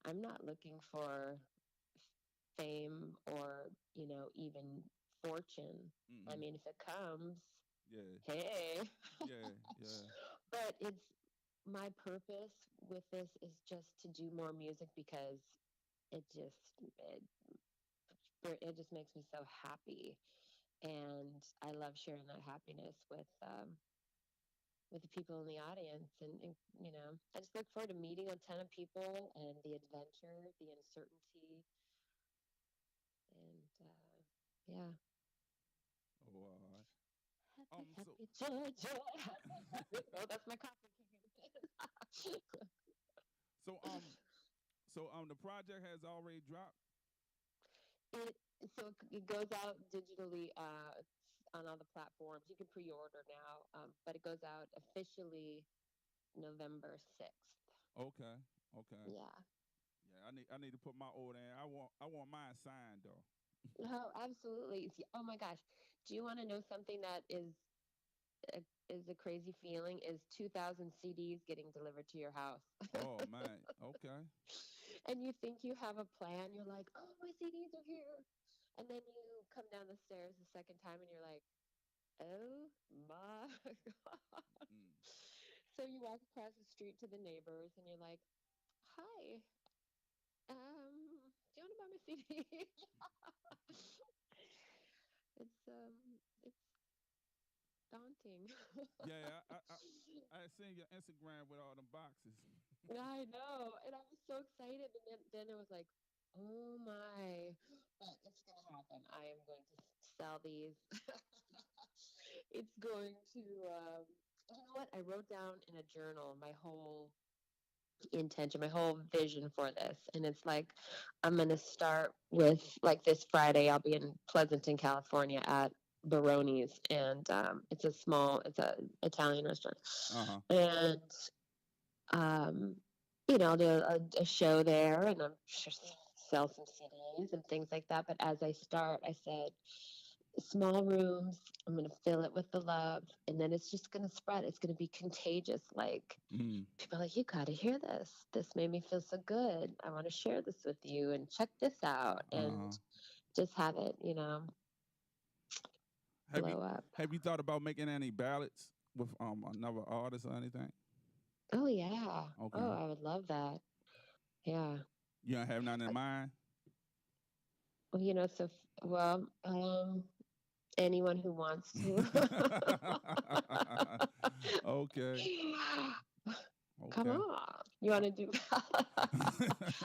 [SPEAKER 1] I'm not looking for fame or, even fortune. I
[SPEAKER 2] Hmm.
[SPEAKER 1] mean, if it comes,
[SPEAKER 2] Yeah,
[SPEAKER 1] hey.
[SPEAKER 2] yeah, yeah.
[SPEAKER 1] But it's my purpose with this is just to do more music because it just it, it just makes me so happy, and I love sharing that happiness with the people in the audience, and I just look forward to meeting a ton of people and the adventure, the uncertainty, and yeah.
[SPEAKER 2] Oh, all right.
[SPEAKER 1] Happy,
[SPEAKER 2] So,
[SPEAKER 1] happy, joy, joy, happy, happy. Oh, that's my coffee can.
[SPEAKER 2] so the project has already dropped.
[SPEAKER 1] It it goes out digitally on all the platforms. You can pre-order now, but it goes out officially November 6th.
[SPEAKER 2] Okay, okay.
[SPEAKER 1] Yeah.
[SPEAKER 2] Yeah, I need to put my order in. I want mine signed though.
[SPEAKER 1] Oh, absolutely. Oh my gosh. Do you want to know something that a, is a crazy feeling? Is 2,000 CDs getting delivered to your house?
[SPEAKER 2] Oh man. Okay.
[SPEAKER 1] And you think you have a plan. You're like, oh, my CDs are here. And then you come down the stairs the second time and you're like, oh my God.
[SPEAKER 2] Mm.
[SPEAKER 1] So you walk across the street to the neighbors and you're like, hi, do you want to buy my CD? It's daunting.
[SPEAKER 2] Yeah, I seen your Instagram with all them boxes.
[SPEAKER 1] I know, and I was so excited, and then it was like, oh my, but it's gonna happen. I am going to sell these. It's going to, you know what? I wrote down in a journal my whole intention, my whole vision for this, and it's like I'm gonna start with like this Friday. I'll be in Pleasanton, California, at Baroni's, and it's a Italian restaurant,
[SPEAKER 2] Uh huh.
[SPEAKER 1] and um, I'll do a show there, and I'm sure sell some CDs and things like that. But as I start, I said, small rooms, I'm going to fill it with the love, and then it's just going to spread. It's going to be contagious. Like,
[SPEAKER 2] Mm.
[SPEAKER 1] people are like, you got to hear this. This made me feel so good. I want to share this with you and check this out
[SPEAKER 2] Uh
[SPEAKER 1] and
[SPEAKER 2] huh.
[SPEAKER 1] just have it,
[SPEAKER 2] Have you
[SPEAKER 1] blow up.
[SPEAKER 2] have you thought about making any ballads with another artist or anything?
[SPEAKER 1] Oh, yeah. Oh,
[SPEAKER 2] Okay.
[SPEAKER 1] I would love that. Yeah.
[SPEAKER 2] You don't have nothing in mind?
[SPEAKER 1] Well, well, anyone who wants to.
[SPEAKER 2] Okay.
[SPEAKER 1] Come
[SPEAKER 2] Okay.
[SPEAKER 1] on. You want to do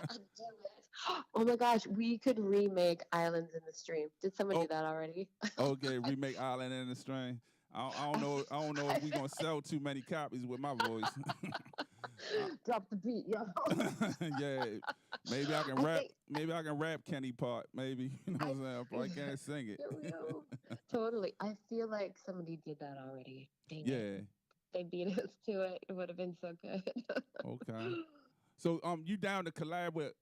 [SPEAKER 1] I'll do it. Oh my gosh, we could remake Islands in the Stream. Did someone
[SPEAKER 2] Oh,
[SPEAKER 1] do that already?
[SPEAKER 2] okay. Remake Island in the Strain. I don't
[SPEAKER 1] I,
[SPEAKER 2] know. I don't know
[SPEAKER 1] I
[SPEAKER 2] if we're gonna sell too many copies with my voice.
[SPEAKER 1] Drop the beat, yo.
[SPEAKER 2] Yeah, maybe I can
[SPEAKER 1] I
[SPEAKER 2] rap.
[SPEAKER 1] think
[SPEAKER 2] Maybe I can rap Kenny part. Maybe you know
[SPEAKER 1] I
[SPEAKER 2] what I'm saying. I probably can't sing it.
[SPEAKER 1] Here we go. Totally. I feel like somebody did that already. Dang it.
[SPEAKER 2] Yeah.
[SPEAKER 1] They beat us to it. It would have been so good.
[SPEAKER 2] Okay. So you down to collab with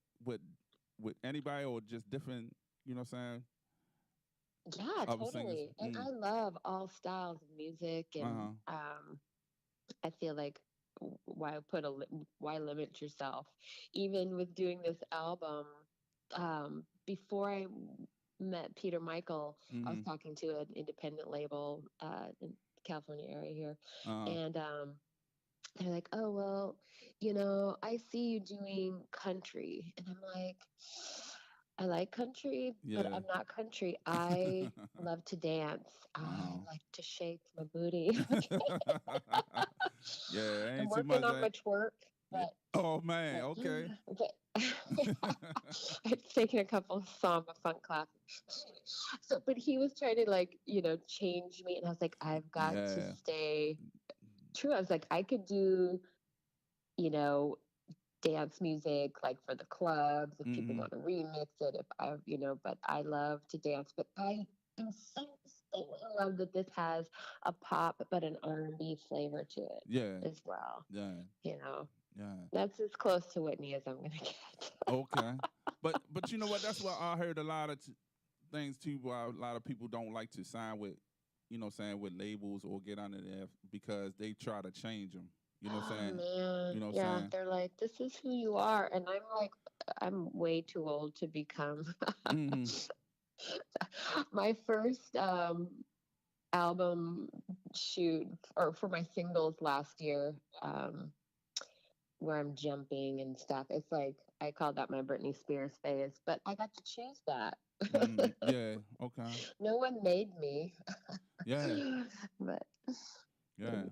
[SPEAKER 2] with anybody or just different? You know what I'm saying?
[SPEAKER 1] Yeah,
[SPEAKER 2] Other singers.
[SPEAKER 1] totally. And I love all styles of music,
[SPEAKER 2] Uh
[SPEAKER 1] and
[SPEAKER 2] huh.
[SPEAKER 1] I feel like why limit yourself? Even with doing this album, before I met Peter Michael, I was
[SPEAKER 2] Mm-hmm.
[SPEAKER 1] talking to an independent label in the California area here,
[SPEAKER 2] Uh huh.
[SPEAKER 1] and they're like, "Oh well, I see you doing country," and I'm like, I like country, but
[SPEAKER 2] Yeah.
[SPEAKER 1] I'm not country. I love to dance. I
[SPEAKER 2] Uh-huh.
[SPEAKER 1] like to shake my booty.
[SPEAKER 2] Yeah,
[SPEAKER 1] I'm
[SPEAKER 2] ain't too
[SPEAKER 1] working
[SPEAKER 2] much
[SPEAKER 1] on
[SPEAKER 2] that.
[SPEAKER 1] my twerk,
[SPEAKER 2] Yeah.
[SPEAKER 1] but
[SPEAKER 2] Oh man,
[SPEAKER 1] but
[SPEAKER 2] okay.
[SPEAKER 1] but I've taken a couple of samba funk classes. So, but he was trying to like change me, and I was like, I've got to
[SPEAKER 2] Yeah.
[SPEAKER 1] stay true. I was like, I could do you know dance music like for the clubs if people
[SPEAKER 2] Mm-hmm.
[SPEAKER 1] want to remix it. If I but I love to dance. But I am so I love that this has a pop but an R&B flavor to it
[SPEAKER 2] Yeah,
[SPEAKER 1] as well.
[SPEAKER 2] yeah,
[SPEAKER 1] You know,
[SPEAKER 2] yeah.
[SPEAKER 1] that's as close to Whitney as I'm gonna get.
[SPEAKER 2] Okay, but you know what? That's why I heard a lot of things too. Why a lot of people don't like to sign with, with labels or get under there because they try to change them. You know what I'm
[SPEAKER 1] Oh
[SPEAKER 2] saying? You
[SPEAKER 1] man,
[SPEAKER 2] know what
[SPEAKER 1] yeah.
[SPEAKER 2] I'm saying?
[SPEAKER 1] They're like, this is who you are, and I'm like, I'm way too old to become.
[SPEAKER 2] Hmm.
[SPEAKER 1] My first album shoot, or for my singles last year, um, where I'm jumping and stuff. It's like I call that my Britney Spears phase, but I got to choose that.
[SPEAKER 2] Yeah. Okay.
[SPEAKER 1] No one made me.
[SPEAKER 2] Yeah.
[SPEAKER 1] But
[SPEAKER 2] Yeah.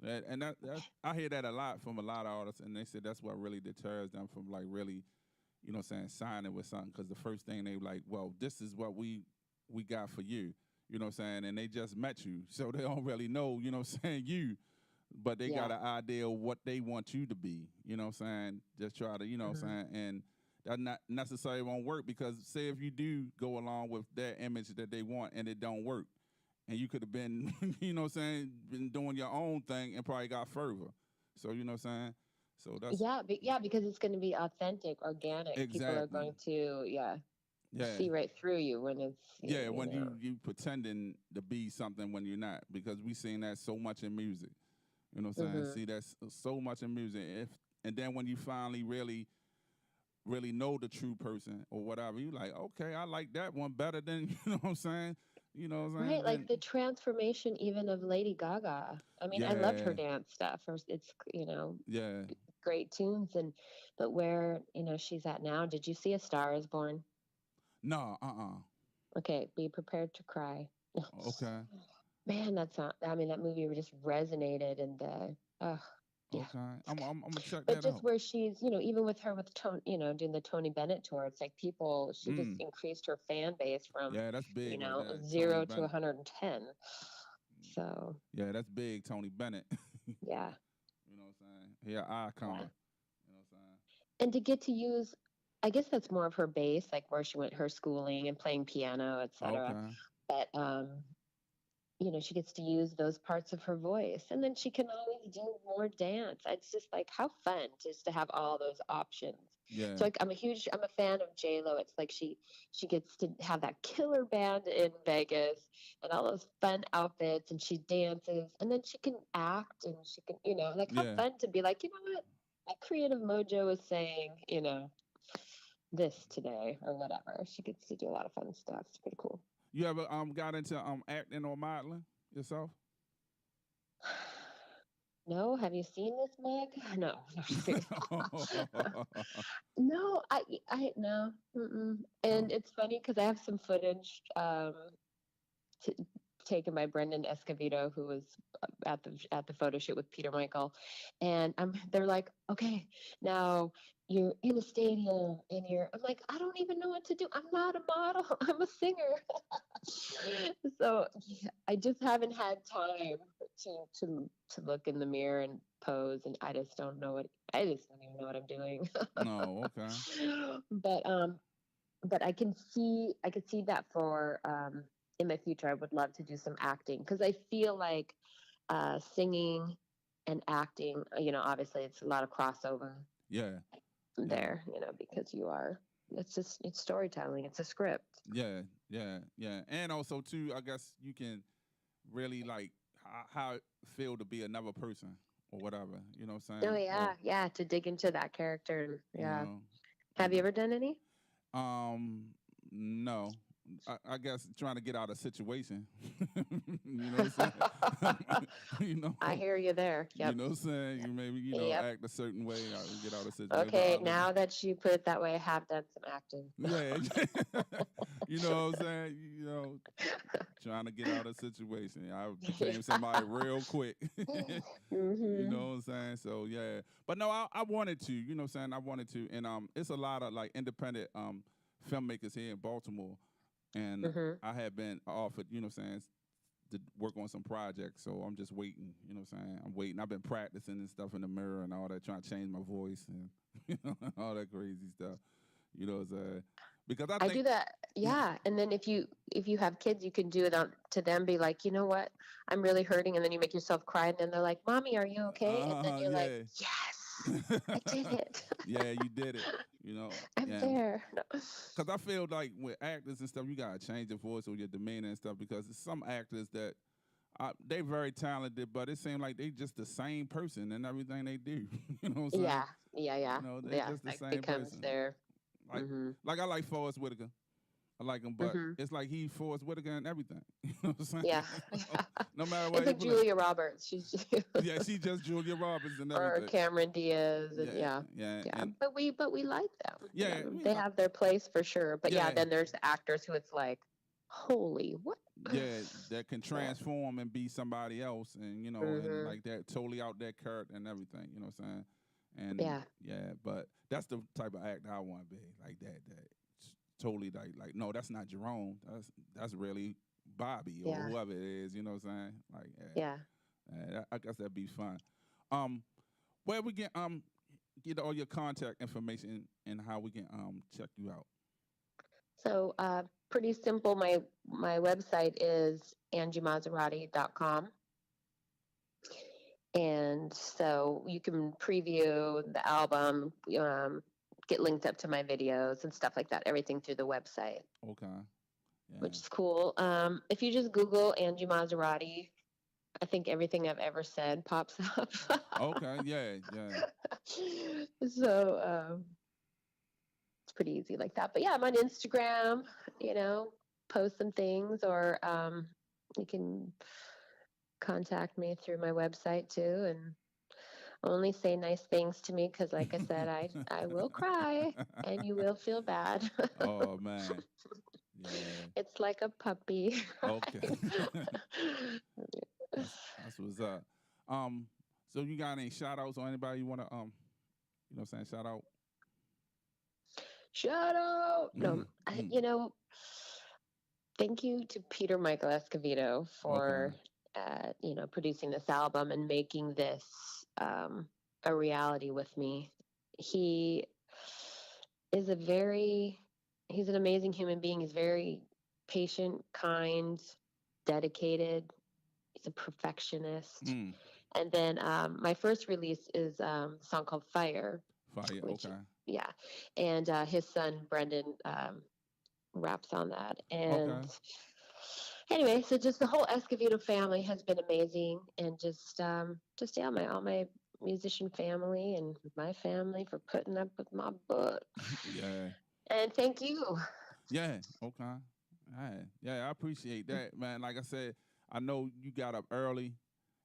[SPEAKER 1] anyway,
[SPEAKER 2] And that I hear that a lot from a lot of artists, and they said that's what really deters them from like really, signing with something because the first thing they like, well, this is what we got for you. You know what I'm saying? And they just met you. So they don't really know, you, but they
[SPEAKER 1] yeah.
[SPEAKER 2] got an idea of what they want you to be. You know what I'm saying? Just try to,
[SPEAKER 1] Mhm.
[SPEAKER 2] and that not necessarily won't work because say if you do go along with their image that they want and it don't work, and you could have been, been doing your own thing and probably got further. So you know what I'm saying? So that's
[SPEAKER 1] Yeah, yeah, because it's going to be authentic, organic. People are
[SPEAKER 2] exactly.
[SPEAKER 1] going to, yeah,
[SPEAKER 2] Yeah.
[SPEAKER 1] see right through you when it's,
[SPEAKER 2] Yeah,
[SPEAKER 1] you
[SPEAKER 2] when
[SPEAKER 1] know.
[SPEAKER 2] you pretending to be something when you're not, because we seen that so much in music. You know what I'm saying?
[SPEAKER 1] Hmm.
[SPEAKER 2] See that's so much in music. And then when you finally really know the true person or whatever, you like, okay, I like that one better than you know what I'm saying? You know what I'm saying?
[SPEAKER 1] Right, like
[SPEAKER 2] Then
[SPEAKER 1] the transformation even of Lady Gaga. I mean, I loved her
[SPEAKER 2] yeah,
[SPEAKER 1] dance stuff. It's,
[SPEAKER 2] yeah.
[SPEAKER 1] great tunes and but where, she's at now. Did you see A Star Is Born?
[SPEAKER 2] No,
[SPEAKER 1] Okay, be prepared to cry.
[SPEAKER 2] Okay.
[SPEAKER 1] Man, that's not, I mean, that movie just resonated and yeah.
[SPEAKER 2] Okay. I'm gonna check
[SPEAKER 1] But
[SPEAKER 2] that
[SPEAKER 1] just
[SPEAKER 2] out.
[SPEAKER 1] where she's, even with her with Tony, doing the Tony Bennett tour, it's like people, she just
[SPEAKER 2] Mm.
[SPEAKER 1] increased her fan base from,
[SPEAKER 2] Yeah, that's big right there. Tony
[SPEAKER 1] 0 to
[SPEAKER 2] Bennett.
[SPEAKER 1] 110. So,
[SPEAKER 2] Yeah, that's big, Tony Bennett.
[SPEAKER 1] yeah,
[SPEAKER 2] You know what I'm saying? He an icon.
[SPEAKER 1] yeah.
[SPEAKER 2] You know what I'm
[SPEAKER 1] And to get to use, I guess that's more of her base, like where she went her schooling and playing piano,
[SPEAKER 2] saying?
[SPEAKER 1] etc.
[SPEAKER 2] Okay.
[SPEAKER 1] But she gets to use those parts of her voice, and then she can always do more dance. It's just like how fun just to have all those options.
[SPEAKER 2] Yeah.
[SPEAKER 1] So like I'm a fan of J Lo. It's like she gets to have that killer band in Vegas and all those fun outfits, and she dances, and then she can act, and she can like how
[SPEAKER 2] Yeah.
[SPEAKER 1] fun to be like what my creative mojo is saying this today or whatever. She gets to do a lot of fun stuff. It's pretty cool.
[SPEAKER 2] You ever got into acting or modeling yourself?
[SPEAKER 1] No, have you seen this mug? No, no, seriously. No, I no. Mm-mm.
[SPEAKER 2] Oh,
[SPEAKER 1] And it's funny because I have some footage t- taken by Brendan Escovedo, who was at the photo shoot with Peter Michael, and they're like, okay, now you're in a stadium and I'm like, I don't even know what to do. I'm not a model. I'm a singer. So yeah, I just haven't had time to look in the mirror and pose, and I just don't even know what I'm doing.
[SPEAKER 2] no. Okay.
[SPEAKER 1] but but I could see that for in my future. I would love to do some acting because I feel like singing and acting. Obviously it's a lot of crossover
[SPEAKER 2] Yeah. Yeah.
[SPEAKER 1] there. Because it's storytelling. It's a script.
[SPEAKER 2] Yeah. Yeah. Yeah. And also too, I guess you can really like how it feel to be another person or whatever. You know what I'm
[SPEAKER 1] Oh
[SPEAKER 2] saying? Or
[SPEAKER 1] yeah, yeah. To dig into that character.
[SPEAKER 2] you
[SPEAKER 1] Yeah.
[SPEAKER 2] know, you
[SPEAKER 1] Have you
[SPEAKER 2] know.
[SPEAKER 1] ever done any?
[SPEAKER 2] Um, no. I guess trying to get out of situation. You know what I'm saying? you know,
[SPEAKER 1] I hear you there.
[SPEAKER 2] you
[SPEAKER 1] Yep.
[SPEAKER 2] know what I'm saying? You maybe,
[SPEAKER 1] Yep.
[SPEAKER 2] act a certain way, get out of situation. But
[SPEAKER 1] Okay, now that you put it that way, I have done some acting.
[SPEAKER 2] yeah, you know what I'm saying? Trying to get out of situation. I became somebody real quick. You
[SPEAKER 1] Hmm.
[SPEAKER 2] know what I'm saying? So yeah. But no, I wanted to, you know what I'm saying? I wanted to. And it's a lot of like independent filmmakers here in Baltimore. And
[SPEAKER 1] Hmm.
[SPEAKER 2] I had been offered, you know what I'm saying, to work on some projects. So I'm just waiting, you know what I'm saying? I'm waiting. I've been practicing and stuff in the mirror and all that, trying to change my voice and all that crazy stuff. You know what I'm saying? Because I
[SPEAKER 1] I
[SPEAKER 2] think,
[SPEAKER 1] do that. Yeah. And then if you have kids, you can do it to them, be like, you know what? I'm really hurting. And then you make yourself cry. And then they're like, Mommy, are you okay? And then you're like,
[SPEAKER 2] yeah.
[SPEAKER 1] yes, I did it.
[SPEAKER 2] Yeah, you did it. You know,
[SPEAKER 1] I'm
[SPEAKER 2] yeah.
[SPEAKER 1] there. No.
[SPEAKER 2] Because I feel like with actors and stuff, you gotta change your voice or your demeanor and stuff. Because some actors that they very talented, but it seems like they just the same person in everything they do. You know what I'm saying?
[SPEAKER 1] Yeah. Yeah. Yeah.
[SPEAKER 2] You know, they
[SPEAKER 1] Yeah.
[SPEAKER 2] just the
[SPEAKER 1] Like
[SPEAKER 2] same
[SPEAKER 1] becomes
[SPEAKER 2] person.
[SPEAKER 1] their,
[SPEAKER 2] Like,
[SPEAKER 1] mm-hmm.
[SPEAKER 2] I like Forrest Whitaker. I like him, but
[SPEAKER 1] Mm-hmm.
[SPEAKER 2] it's like he Forrest Whitaker and everything. You know what I'm
[SPEAKER 1] Yeah.
[SPEAKER 2] saying? No matter
[SPEAKER 1] It's
[SPEAKER 2] what he
[SPEAKER 1] like
[SPEAKER 2] play.
[SPEAKER 1] Julia Roberts. She's
[SPEAKER 2] Yeah, she just Julia Roberts and
[SPEAKER 1] or
[SPEAKER 2] everything.
[SPEAKER 1] Cameron Diaz, and
[SPEAKER 2] Yeah,
[SPEAKER 1] yeah,
[SPEAKER 2] yeah,
[SPEAKER 1] yeah.
[SPEAKER 2] and
[SPEAKER 1] But we like them.
[SPEAKER 2] yeah,
[SPEAKER 1] They have their place for sure. But yeah,
[SPEAKER 2] yeah,
[SPEAKER 1] then there's the actors who it's like, holy what?
[SPEAKER 2] yeah, that can
[SPEAKER 1] Yeah.
[SPEAKER 2] transform and be somebody else, and and
[SPEAKER 1] Hmm.
[SPEAKER 2] like that, totally out that character and everything. You know what I'm saying? And
[SPEAKER 1] Yeah.
[SPEAKER 2] yeah, but that's the type of actor I want to be, like that. Totally like no, that's not Jerome. That's really Bobby or
[SPEAKER 1] Yeah.
[SPEAKER 2] whoever it is. You know what I'm saying? Like
[SPEAKER 1] Yeah.
[SPEAKER 2] I guess that'd be fun. Where we get all your contact information and how we can check you out.
[SPEAKER 1] So pretty simple. My website is angiemaserati.com. And so you can preview the album, get linked up to my videos and stuff like that, everything through the website,
[SPEAKER 2] Okay.
[SPEAKER 1] which
[SPEAKER 2] Yeah.
[SPEAKER 1] is cool. If you just Google Angie Maserati, I think everything I've ever said pops up.
[SPEAKER 2] Okay. Yeah. Yeah.
[SPEAKER 1] So it's pretty easy like that. But yeah, I'm on Instagram, post some things, or you can contact me through my website too. And only say nice things to me because, like I said, I will cry and you will feel bad.
[SPEAKER 2] Oh man. Yeah.
[SPEAKER 1] It's like a puppy.
[SPEAKER 2] Okay. That's what's up. Um. So you got any shout outs or anybody you wanna what I'm saying, shout out?
[SPEAKER 1] Shut up. No, thank you to Peter Michael Escovedo
[SPEAKER 2] Okay.
[SPEAKER 1] for, producing this album and making this a reality with me. He is he's an amazing human being. He's very patient, kind, dedicated. He's a perfectionist.
[SPEAKER 2] Mm.
[SPEAKER 1] And then my first release is a song called Fire,
[SPEAKER 2] Fire.
[SPEAKER 1] which,
[SPEAKER 2] Okay.
[SPEAKER 1] yeah. And his son, Brendan, raps on that. And
[SPEAKER 2] Okay.
[SPEAKER 1] anyway, so just the whole Escovedo family has been amazing. And yeah, all my musician family and my family for putting up with my butt.
[SPEAKER 2] Yeah.
[SPEAKER 1] And thank you.
[SPEAKER 2] Yeah. Okay. All right. Yeah, I appreciate that, man. Like I said, I know you got up early,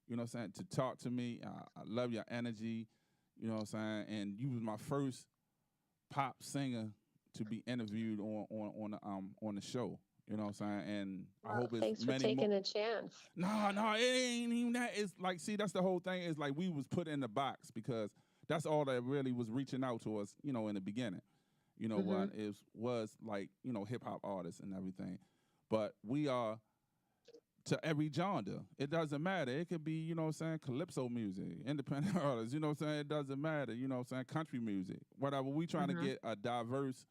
[SPEAKER 2] you know what I'm saying, to talk to me. I love your energy, you know what I'm saying? And you was my first pop singer to be interviewed on the show. You know what I'm saying? And I
[SPEAKER 1] Well,
[SPEAKER 2] hope it's
[SPEAKER 1] thanks for
[SPEAKER 2] many more.
[SPEAKER 1] taking a chance.
[SPEAKER 2] No, it ain't even that. It's like, see, that's the whole thing. It's like we was put in the box because that's all that really was reaching out to us, in the beginning.
[SPEAKER 1] Hmm.
[SPEAKER 2] What is was like, hip hop artists and everything. But we are to every genre. It doesn't matter. It could be, what I'm saying, calypso music, independent artists, you know what I'm saying? It doesn't matter, you know what I'm saying, country music. Whatever. We trying to
[SPEAKER 1] Hmm.
[SPEAKER 2] get a diverse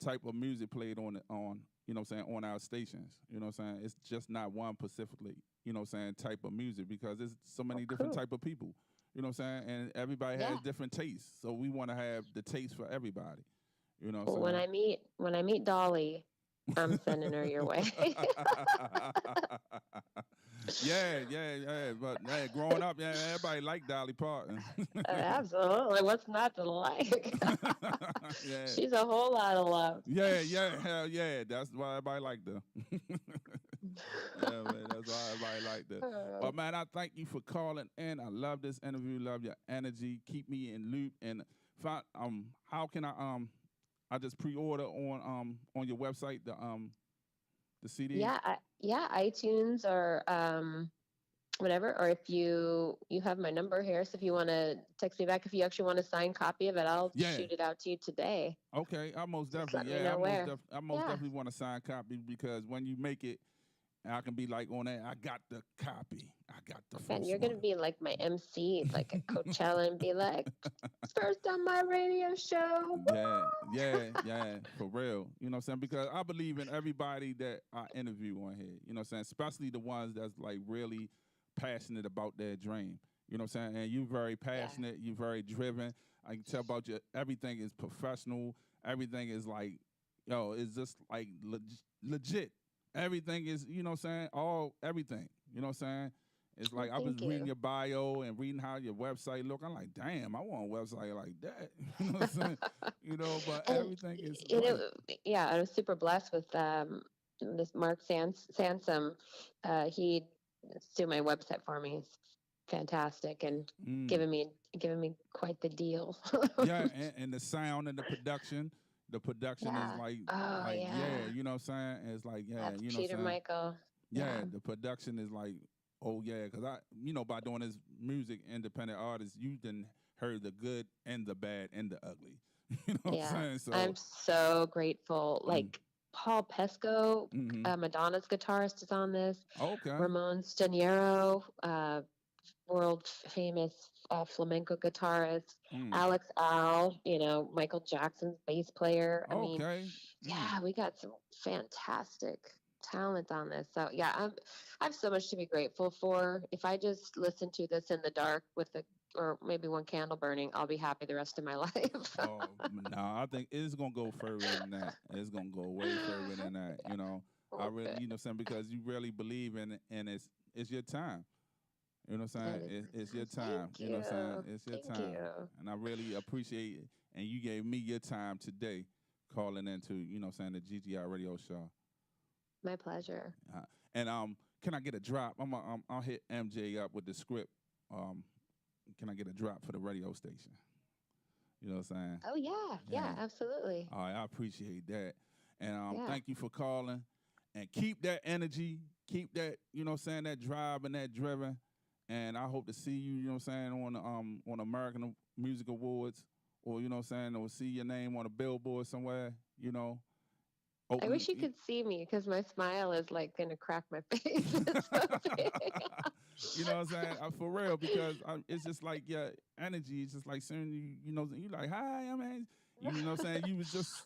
[SPEAKER 2] type of music played on on our stations. You know what I'm saying? It's just not one specifically, type of music because there's so
[SPEAKER 1] Oh,
[SPEAKER 2] many different
[SPEAKER 1] cool.
[SPEAKER 2] type of people. You know what I'm saying? And everybody
[SPEAKER 1] Yeah.
[SPEAKER 2] has different tastes. So we want to have the taste for everybody. You know what
[SPEAKER 1] Well,
[SPEAKER 2] I'm
[SPEAKER 1] when I meet Dolly, I'm sending her your way.
[SPEAKER 2] saying? Yeah. But yeah, growing up, yeah, everybody liked Dolly Parton.
[SPEAKER 1] Absolutely. What's not to like?
[SPEAKER 2] Yeah.
[SPEAKER 1] She's a whole lot of love.
[SPEAKER 2] Yeah, hell yeah. That's why everybody liked her. Yeah, man, that's why everybody liked her.
[SPEAKER 1] Uh,
[SPEAKER 2] But man, I thank you for calling in. I love this interview, love your energy. Keep me in loop. And how can I just pre-order on your website the CD?
[SPEAKER 1] yeah, iTunes or whatever. Or if you have my number here, so if you want to text me back, if you actually want a signed copy of it, I'll
[SPEAKER 2] Yeah.
[SPEAKER 1] shoot it out to you today.
[SPEAKER 2] Okay, I most
[SPEAKER 1] Just let
[SPEAKER 2] definitely,
[SPEAKER 1] me
[SPEAKER 2] yeah,
[SPEAKER 1] know where.
[SPEAKER 2] I most
[SPEAKER 1] Yeah.
[SPEAKER 2] definitely want a signed copy because when you make it, I can be like on that. I got the copy. I got the
[SPEAKER 1] And
[SPEAKER 2] first
[SPEAKER 1] you're
[SPEAKER 2] one.
[SPEAKER 1] gonna be like my MC, like at Coachella, and be like, first on my radio show.
[SPEAKER 2] Yeah, for real. You know what I'm saying? Because I believe in everybody that I interview on here. You know what I'm saying? Especially the ones that's like really passionate about their dream. You know what I'm saying? And you're very
[SPEAKER 1] Yeah.
[SPEAKER 2] passionate. You're very driven. I can tell about you. Everything is professional. Everything is like, yo, it's just like legit. Everything is, you know what I'm saying? Everything. You know what I'm saying? It's
[SPEAKER 1] Well,
[SPEAKER 2] like I was
[SPEAKER 1] thank
[SPEAKER 2] reading
[SPEAKER 1] you.
[SPEAKER 2] your bio and reading how your website look. I'm like, damn, I want a website like that. You know what I'm saying? You know, but
[SPEAKER 1] And
[SPEAKER 2] everything is
[SPEAKER 1] it,
[SPEAKER 2] right.
[SPEAKER 1] yeah, I was super blessed with this Mark Sansom. He do my website for me. It's fantastic and
[SPEAKER 2] Mm.
[SPEAKER 1] giving me quite the deal.
[SPEAKER 2] Yeah, and the sound and the production is
[SPEAKER 1] Yeah. Oh
[SPEAKER 2] like yeah,
[SPEAKER 1] yeah.
[SPEAKER 2] you know what I'm saying? It's like yeah,
[SPEAKER 1] That's
[SPEAKER 2] you know what
[SPEAKER 1] Peter
[SPEAKER 2] I'm saying?
[SPEAKER 1] Michael.
[SPEAKER 2] Yeah,
[SPEAKER 1] Yeah.
[SPEAKER 2] the production is like oh yeah, because I by doing this music independent artist, you done heard the good and the bad and the ugly. You know what I'm
[SPEAKER 1] Yeah.
[SPEAKER 2] saying?
[SPEAKER 1] I'm
[SPEAKER 2] So
[SPEAKER 1] so grateful.
[SPEAKER 2] mm,
[SPEAKER 1] Like Paul Pesco,
[SPEAKER 2] mm-hmm.
[SPEAKER 1] Madonna's guitarist, is on this.
[SPEAKER 2] Okay.
[SPEAKER 1] Ramon Staniero, world famous flamenco guitarist.
[SPEAKER 2] Mm.
[SPEAKER 1] Alex Al, Michael Jackson's bass player. I mean,
[SPEAKER 2] Okay. Mm.
[SPEAKER 1] yeah, we got some fantastic talent on this. So yeah, I have so much to be grateful for. If I just listen to this in the dark with or maybe one candle burning, I'll be happy the rest of my life.
[SPEAKER 2] Oh no, I think it's gonna go further than that. It's gonna go way further than that. You know, I really,
[SPEAKER 1] Okay.
[SPEAKER 2] you know, what I'm saying because you really believe in it, and it's your time. You know what I'm saying?
[SPEAKER 1] And
[SPEAKER 2] It's your time.
[SPEAKER 1] thank
[SPEAKER 2] You know what I'm saying?
[SPEAKER 1] you.
[SPEAKER 2] It's your
[SPEAKER 1] Thank
[SPEAKER 2] time,
[SPEAKER 1] you.
[SPEAKER 2] and I really appreciate it. And you gave me your time today, calling into what I'm saying, the GGI Radio Show.
[SPEAKER 1] My pleasure.
[SPEAKER 2] Uh, and can I get a drop? I'll hit MJ up with the script. Um, can I get a drop for the radio station? You know what I'm saying?
[SPEAKER 1] Oh yeah,
[SPEAKER 2] Yeah.
[SPEAKER 1] yeah, absolutely.
[SPEAKER 2] All right, I appreciate that. And
[SPEAKER 1] Yeah.
[SPEAKER 2] thank you for calling. And keep that energy, keep that, you know what I'm saying, that drive and that driven. And I hope to see you, you know what I'm saying, on American Music Awards, or you know what I'm saying, or see your name on a billboard somewhere, you know.
[SPEAKER 1] I
[SPEAKER 2] Open
[SPEAKER 1] wish you could see me because my smile is like gonna crack my face. It's so big.
[SPEAKER 2] you know what I'm saying? For real, because it's just like your energy. It's just like soon you like, hi, I'm Angie. You know what I'm saying? You was just,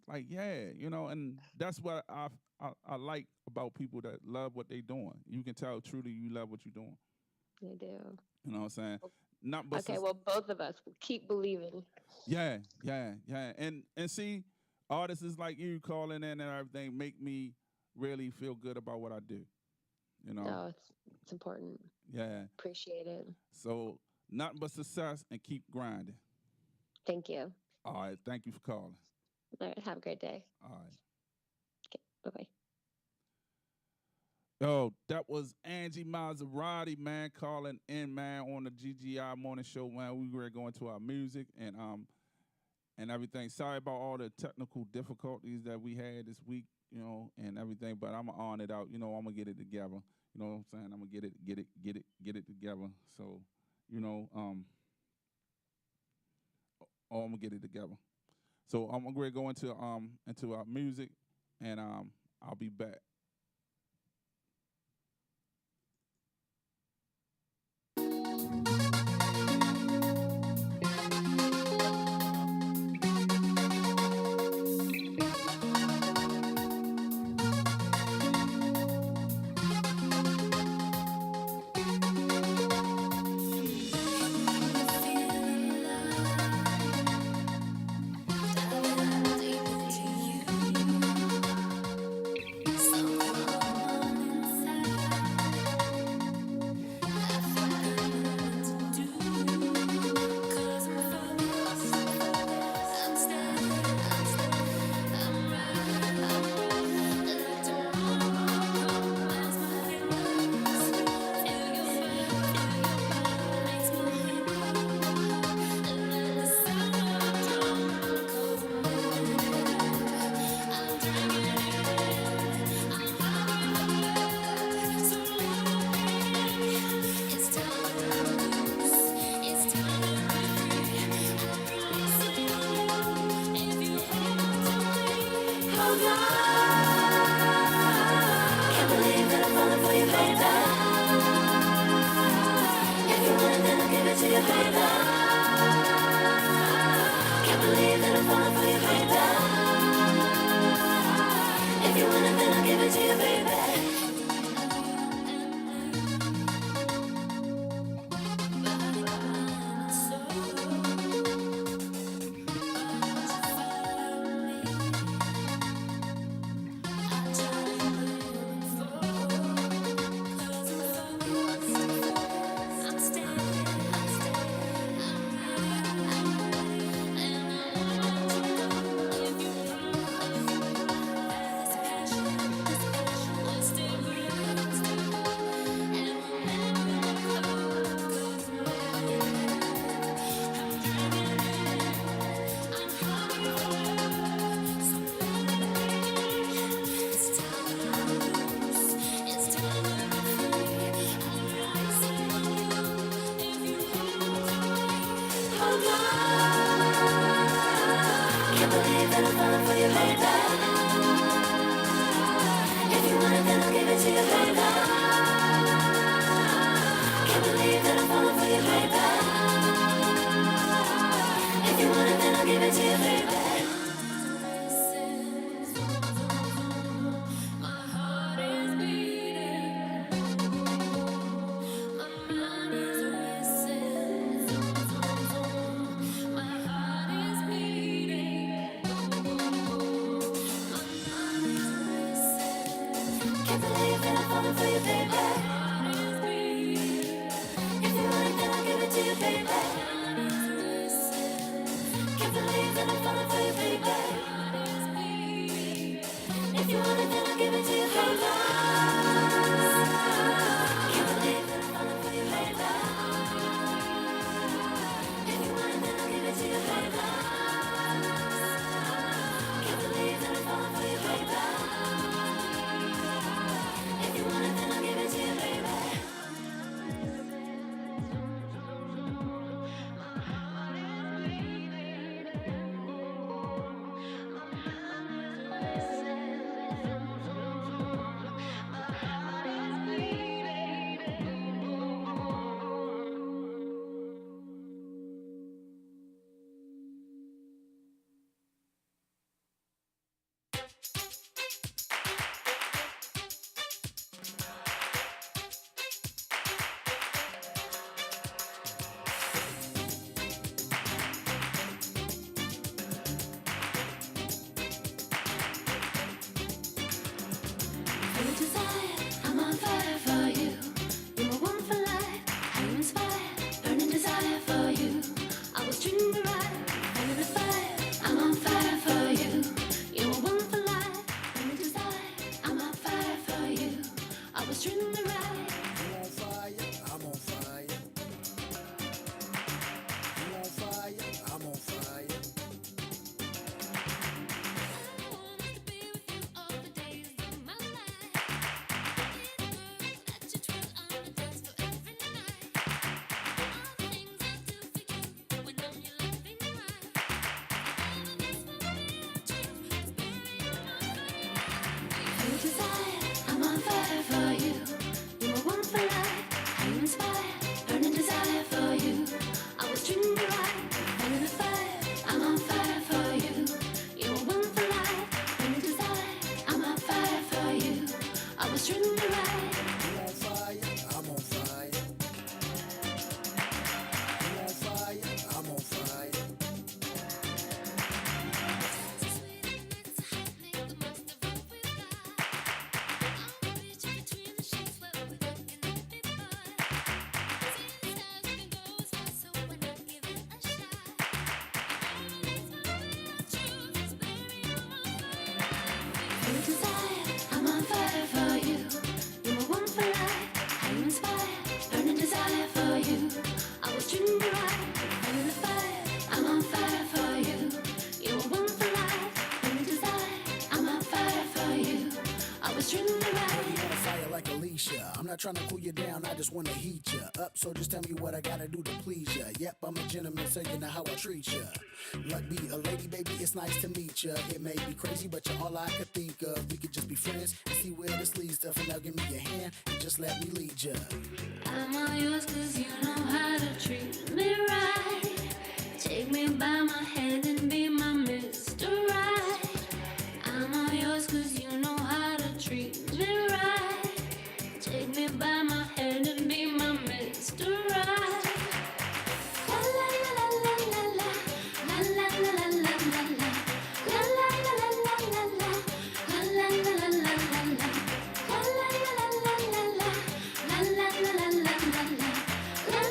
[SPEAKER 2] like, yeah, and that's what I like about people that love what they doing. You can tell truly you love what you're doing.
[SPEAKER 1] I do.
[SPEAKER 2] You know what I'm saying? Not but
[SPEAKER 1] Okay, well, both of us will keep believing.
[SPEAKER 2] yeah. And see, artists like you calling in and everything make me really feel good about what I do. You know?
[SPEAKER 1] No, it's important.
[SPEAKER 2] Yeah.
[SPEAKER 1] Appreciate it.
[SPEAKER 2] So nothing but success and keep grinding.
[SPEAKER 1] Thank you.
[SPEAKER 2] All right. Thank you for calling.
[SPEAKER 1] All right, have a great day.
[SPEAKER 2] All right.
[SPEAKER 1] Okay, bye-bye.
[SPEAKER 2] Yo, that was Angie Maserati, man, calling in, man, on the GGI morning show, man. We were going to our music and everything. Sorry about all the technical difficulties that we had this week, and everything, but I'm gonna on it out. I'm gonna get it together. You know what I'm saying? I'm gonna get it together. So, I'm gonna get it together. So I'm gonna go into our music, and I'll be back.
[SPEAKER 3] Some you, baby. Can't believe that I'm falling for you, baby. If you want it, then I'll give it to you, baby. Can't believe that I'm falling for you, baby. If you want it, then I'll give it to you, baby. Can't believe that I'm falling for you, baby. If you want it, then I'll give it to you, baby. Can't believe that I'm falling for you, baby. If you want it, then I'll give it to you, baby. Can't believe that I'm falling for you, baby. If you want it, then I'll give it to you, baby. Full of desire, I'm on fire for you. You're my one for life. How you inspire, burning desire for you. I was treating you right, burning the fire. I'm on fire for you. You're my one for life, burning desire. I'm on fire for you. I was treating you right.
[SPEAKER 4] You on fire, I'm on fire. You on fire, I'm on fire.
[SPEAKER 3] I want to be with you all the days of my life. Let you twirl on the dance floor every night. All the things I do for you when I'm your loving wife. All of this will be true, 'cause baby you're my fire. Full of desire, I'm on fire for you. You're my one for life. How you inspire, burning desire for you. I was treating you right, burning the fire. I'm on fire for you. You're my one for life, burning desire. I'm on fire for you. I was treating you right.
[SPEAKER 4] You on fire, I'm on fire. You on fire, I'm on fire.
[SPEAKER 3] So sweet and it's hot, make the most of what we've got. I'll reach you between the sheets where we're looking at before. See the stars, we can go as far, so why not give it a shot? All of this will be true, 'cause baby you're my fire. Full of desire, I'm on fire for you. You're my one for life. How you inspire, burning desire for you. I was treating you right, burning the fire. I'm on fire for you. You're my one for life, burning desire. I'm on fire for you. I was treating you right.
[SPEAKER 4] You on fire like Alicia. I'm not trying to cool you down, I just wanna heat ya up. So just tell me what I gotta do to please ya. Yep, I'm a gentleman, so you know how I treat ya. Like be a lady, baby, it's nice to meet ya. It may be crazy, but you're all I could think of. We could just be friends and see where this leads to. For now, give me your hand and just let me lead ya.
[SPEAKER 3] I'm all yours 'cause you know how to treat me right. Take me by my hand and be my Mr. Right. I'm all yours 'cause you know how to treat me right. Take me by my hand and be my Mr. Right. La la la la la la la. La la la la la la la. La la la la la la la. La la la la la la la. La la la la la la la. La la la la la la la. La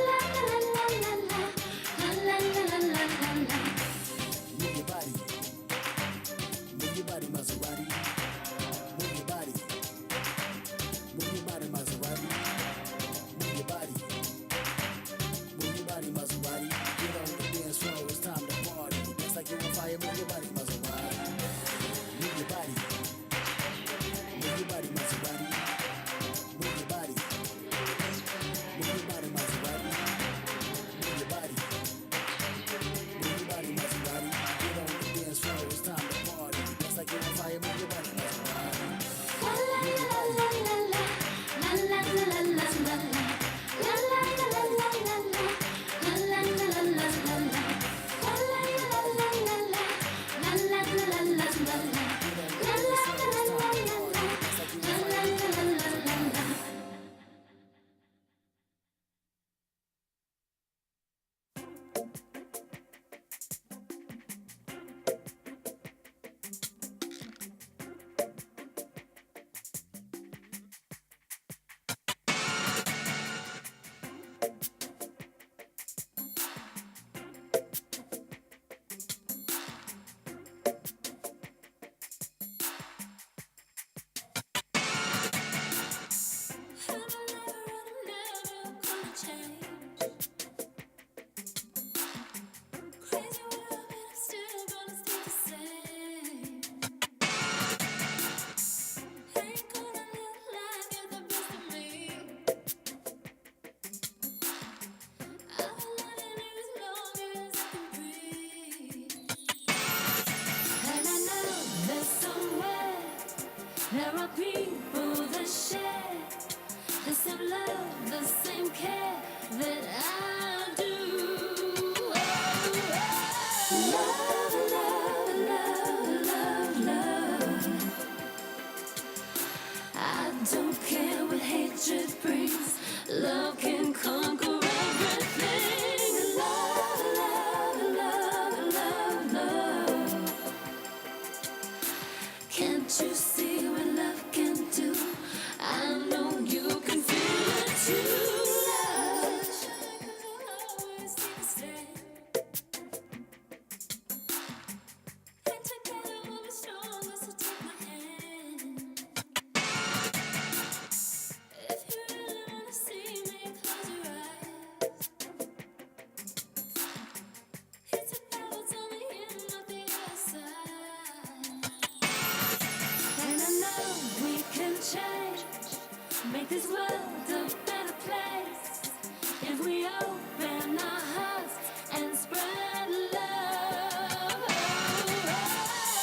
[SPEAKER 3] people that share the same love, the same care that I do. Love, love, love, love, love. I don't care what hatred brings. Love can conquer everything. Love, love, love, love, love. Can't you see what love can do? I know you can feel it too. Love, always take a stand. And together we'll be stronger, so take my hand. If you really wanna see me, close your eyes. It's about on the end of the other side. And I know we can change, make this world a better place. If we open our hearts and spread love.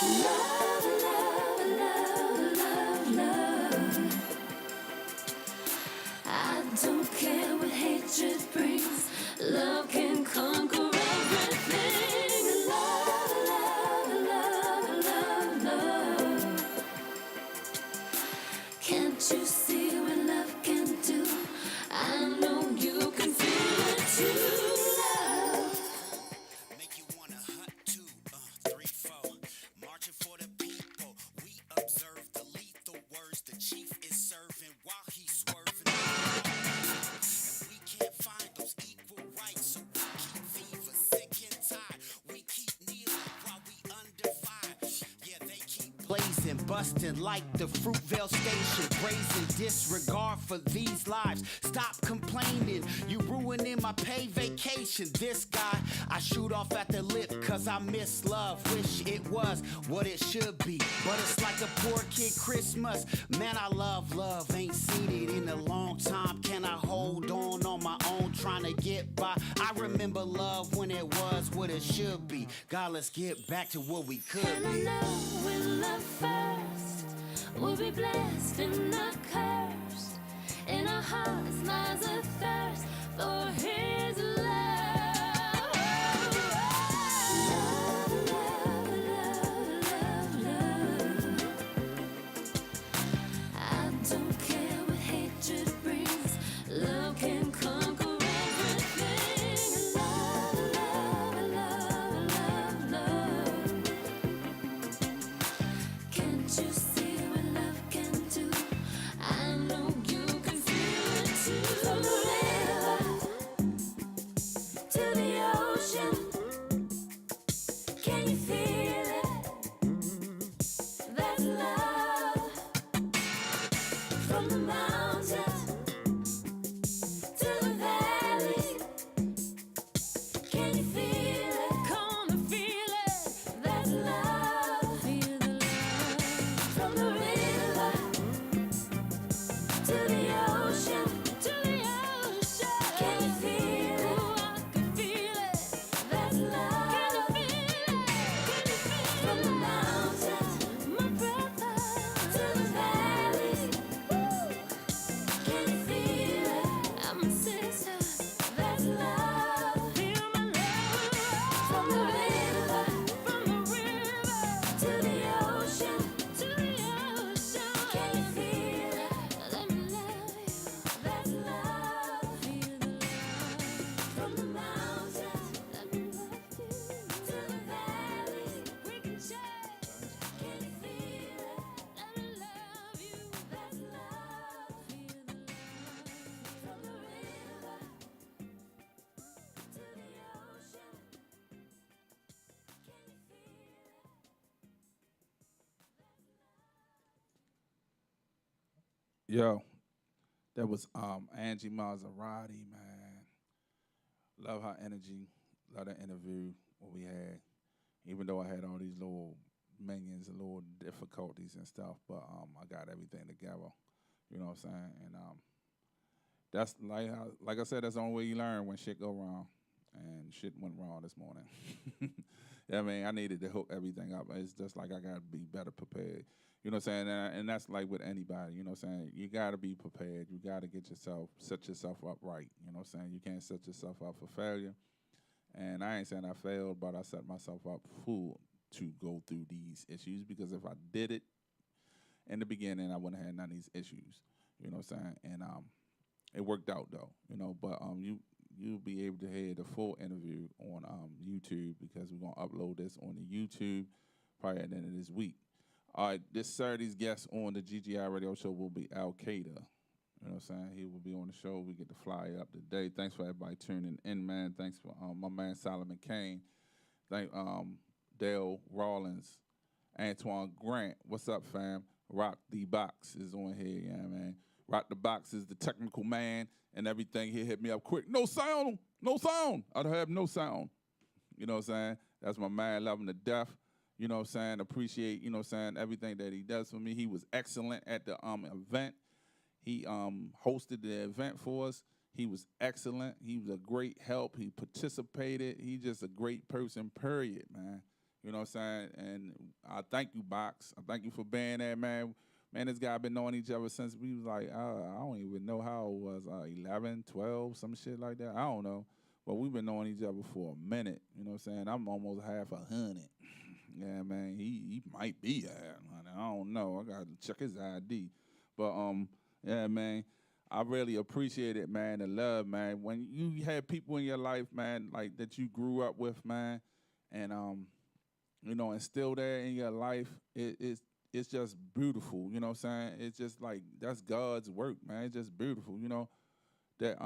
[SPEAKER 3] Love, love, love, love, love. I don't care what hatred brings. Love can conquer everything. Love, love, love, love, love. Can't you see what love can do? I know you can feel it too. Love.
[SPEAKER 5] Make you wanna hunt two, 3, 4. Marching for the people. We observe the lethal words the chief is serving while he's swerving. And we can't find those equal rights, so we keep fever, sick and tired. We keep kneeling while we under fire. Yeah, they keep blazing, busting like the Fruitvale station, brazen disregard for these lives. Stop complaining, you ruining my pay vacation. This guy, I shoot off at the lip cause I miss love. Wish it was what it should be, but it's like a poor kid Christmas. Man, I love love, ain't seen it in a long time. Can I hold on my own, trying to get by? I remember love when it was what it should be. God, let's get back to what we could
[SPEAKER 3] And I
[SPEAKER 5] be.
[SPEAKER 3] know with love first, we'll be blessed and not cursed. In our hearts lies a thirst for His love. Love, love, love, love, love. I don't care what hatred brings. Love can conquer everything. Love, love, love, love, love. Can't you see what love can do? I know you can feel it too. From the river to the ocean, can you feel it? That's love. From the mountains to the valley, can you feel it? Come and feel it. That's love. Feel the love. From the river to the ocean, can you feel it? I can feel it. That's love. Can you feel it? From the mountains, my brother, to the valley, can you feel it? I'm a sister. That's love. Feel my love. From the river to the ocean, can you feel it? Let me love you. That's love. Feel the love. From the mountains, let me love you. To the valley, we can change. Can you feel it? Let me love you. That's love. Feel the love. From the river to the ocean, can you feel it?
[SPEAKER 2] Yo, that was Angie Maserati, man. Love her energy. Love the interview what we had. Even though I had all these little minions and little difficulties and stuff, but I got everything together. You know what I'm saying? And that's like I said, that's the only way you learn when shit go wrong. And shit went wrong this morning. Yeah, I mean, I needed to hook everything up. It's just like I gotta be better prepared. You know what I'm saying? And that's like with anybody, you know what I'm saying? You got to be prepared. You got to set yourself up right. You know what I'm saying? You can't set yourself up for failure. And I ain't saying I failed, but I set myself up full to go through these issues because if I did it in the beginning, I wouldn't have had none of these issues. You know what I'm saying? And it worked out though, you know. But you'll be able to hear the full interview on YouTube because we're gonna upload this on the YouTube probably at the end of this week. All right, this Saturday's guest on the GGI Radio Show will be Al Qaeda. You know what I'm saying? He will be on the show. We get to fly up today. Thanks for everybody tuning in, man. Thanks for my man Solomon Kane. Thank Dale Rawlins, Antoine Grant. What's up, fam? Rock the Box is on here, yeah, man. Rock the Box is the technical man and everything. He hit me up quick. No sound, no sound. I'd have no sound. You know what I'm saying? That's my man, love him to death. You know what I'm saying? Appreciate, you know what I'm saying, everything that he does for me. He was excellent at the event. He hosted the event for us. He was excellent. He was a great help. He participated. He's just a great person, period, man. You know what I'm saying? And I thank you, Box. I thank you for being there, man. Man, this guy been knowing each other since we was like, I don't even know how it was, 11, 12, some shit like that. I don't know. But we've been knowing each other for a minute. You know what I'm saying? I'm almost half 100. Yeah, man, he might be I don't know. I got to check his ID. But, yeah, man, I really appreciate it, man, the love, man. When you have people in your life, man, like that you grew up with, man, and, you know, and still there in your life, it's just beautiful, you know what I'm saying? It's just like, that's God's work, man. It's just beautiful, you know? That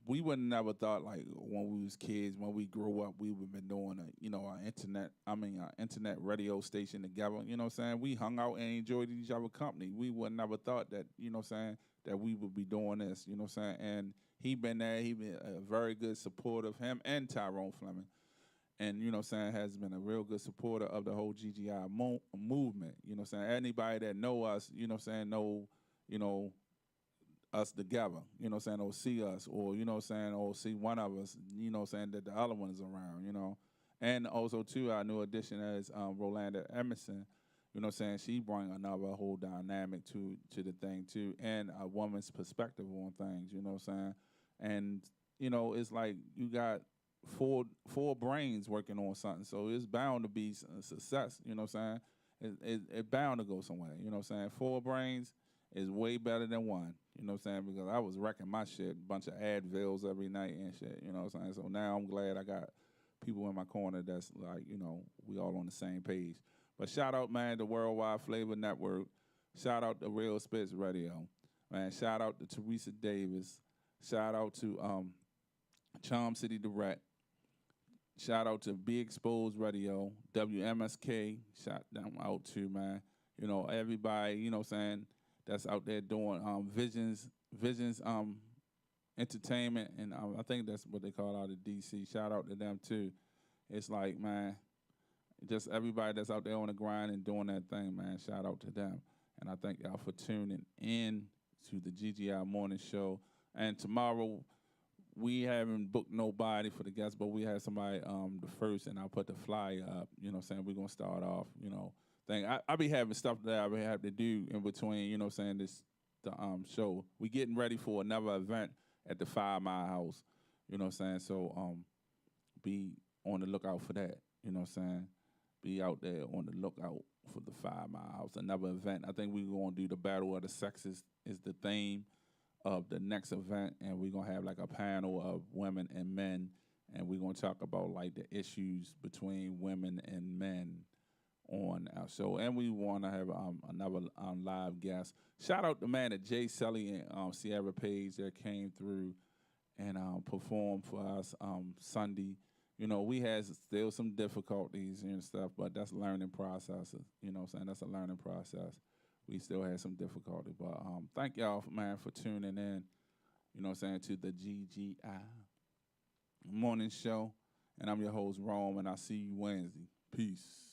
[SPEAKER 2] we would never thought like when we was kids, when we grew up, we would have been doing our internet radio station together. You know what I'm saying? We hung out and enjoyed each other's company. We would never thought that, you know what I'm saying, that we would be doing this, you know what I'm saying? And he been there, he been a very good supporter of him and Tyrone Fleming. And, you know what I'm saying, has been a real good supporter of the whole GGI movement. You know what I'm saying? Anybody that know us, you know what I'm saying, know, you know, us together, you know what I'm saying, or see us, or, you know what I'm saying, or see one of us, you know what I'm saying, that the other one is around, you know. And also, too, our new addition is Rolanda Emerson, you know what I'm saying, she bring another whole dynamic to the thing, too, and a woman's perspective on things, you know what I'm saying. And, you know, it's like you got four brains working on something, so it's bound to be a success, you know what I'm saying. It's bound to go somewhere, you know what I'm saying. 4 brains is way better than 1. You know what I'm saying? Because I was wrecking my shit, a bunch of Advils every night and shit, you know what I'm saying? So now I'm glad I got people in my corner that's like, you know, we all on the same page. But shout out, man, the Worldwide Flavor Network. Shout out to Real Spitz Radio. Man, shout out to Teresa Davis. Shout out to Charm City Direct. Shout out to Be Exposed Radio, WMSK. Shout them out too, man. You know, everybody, you know what I'm saying, that's out there doing Visions Entertainment, and I think that's what they call out of DC. Shout out to them too. It's like, man, just everybody that's out there on the grind and doing that thing, man. Shout out to them, and I thank y'all for tuning in to the GGI Morning Show. And tomorrow we haven't booked nobody for the guests, but we had somebody the first, and I'll put the flyer up. You know what I'm saying? We're gonna start off, you know. I be having stuff that I would have to do in between, you know what I'm saying, the show. We getting ready for another event at the 5 Mile House, you know what I'm saying? So be on the lookout for that, you know what I'm saying? Be out there on the lookout for the 5 Mile House, another event. I think we're going to do the Battle of the Sexes is the theme of the next event, and we're going to have like a panel of women and men, and we're going to talk about like the issues between women and men on our show. And we want to have another live guest. Shout out to man at Jay Selly and Sierra Page that came through and performed for us Sunday. You know, we had still some difficulties and stuff, but that's learning processes. You know what I'm saying? That's a learning process. We still had some difficulty, but thank y'all, man, for tuning in, you know what I'm saying, to the GGI Morning Show. And I'm your host, Rome, and I'll see you Wednesday. Peace.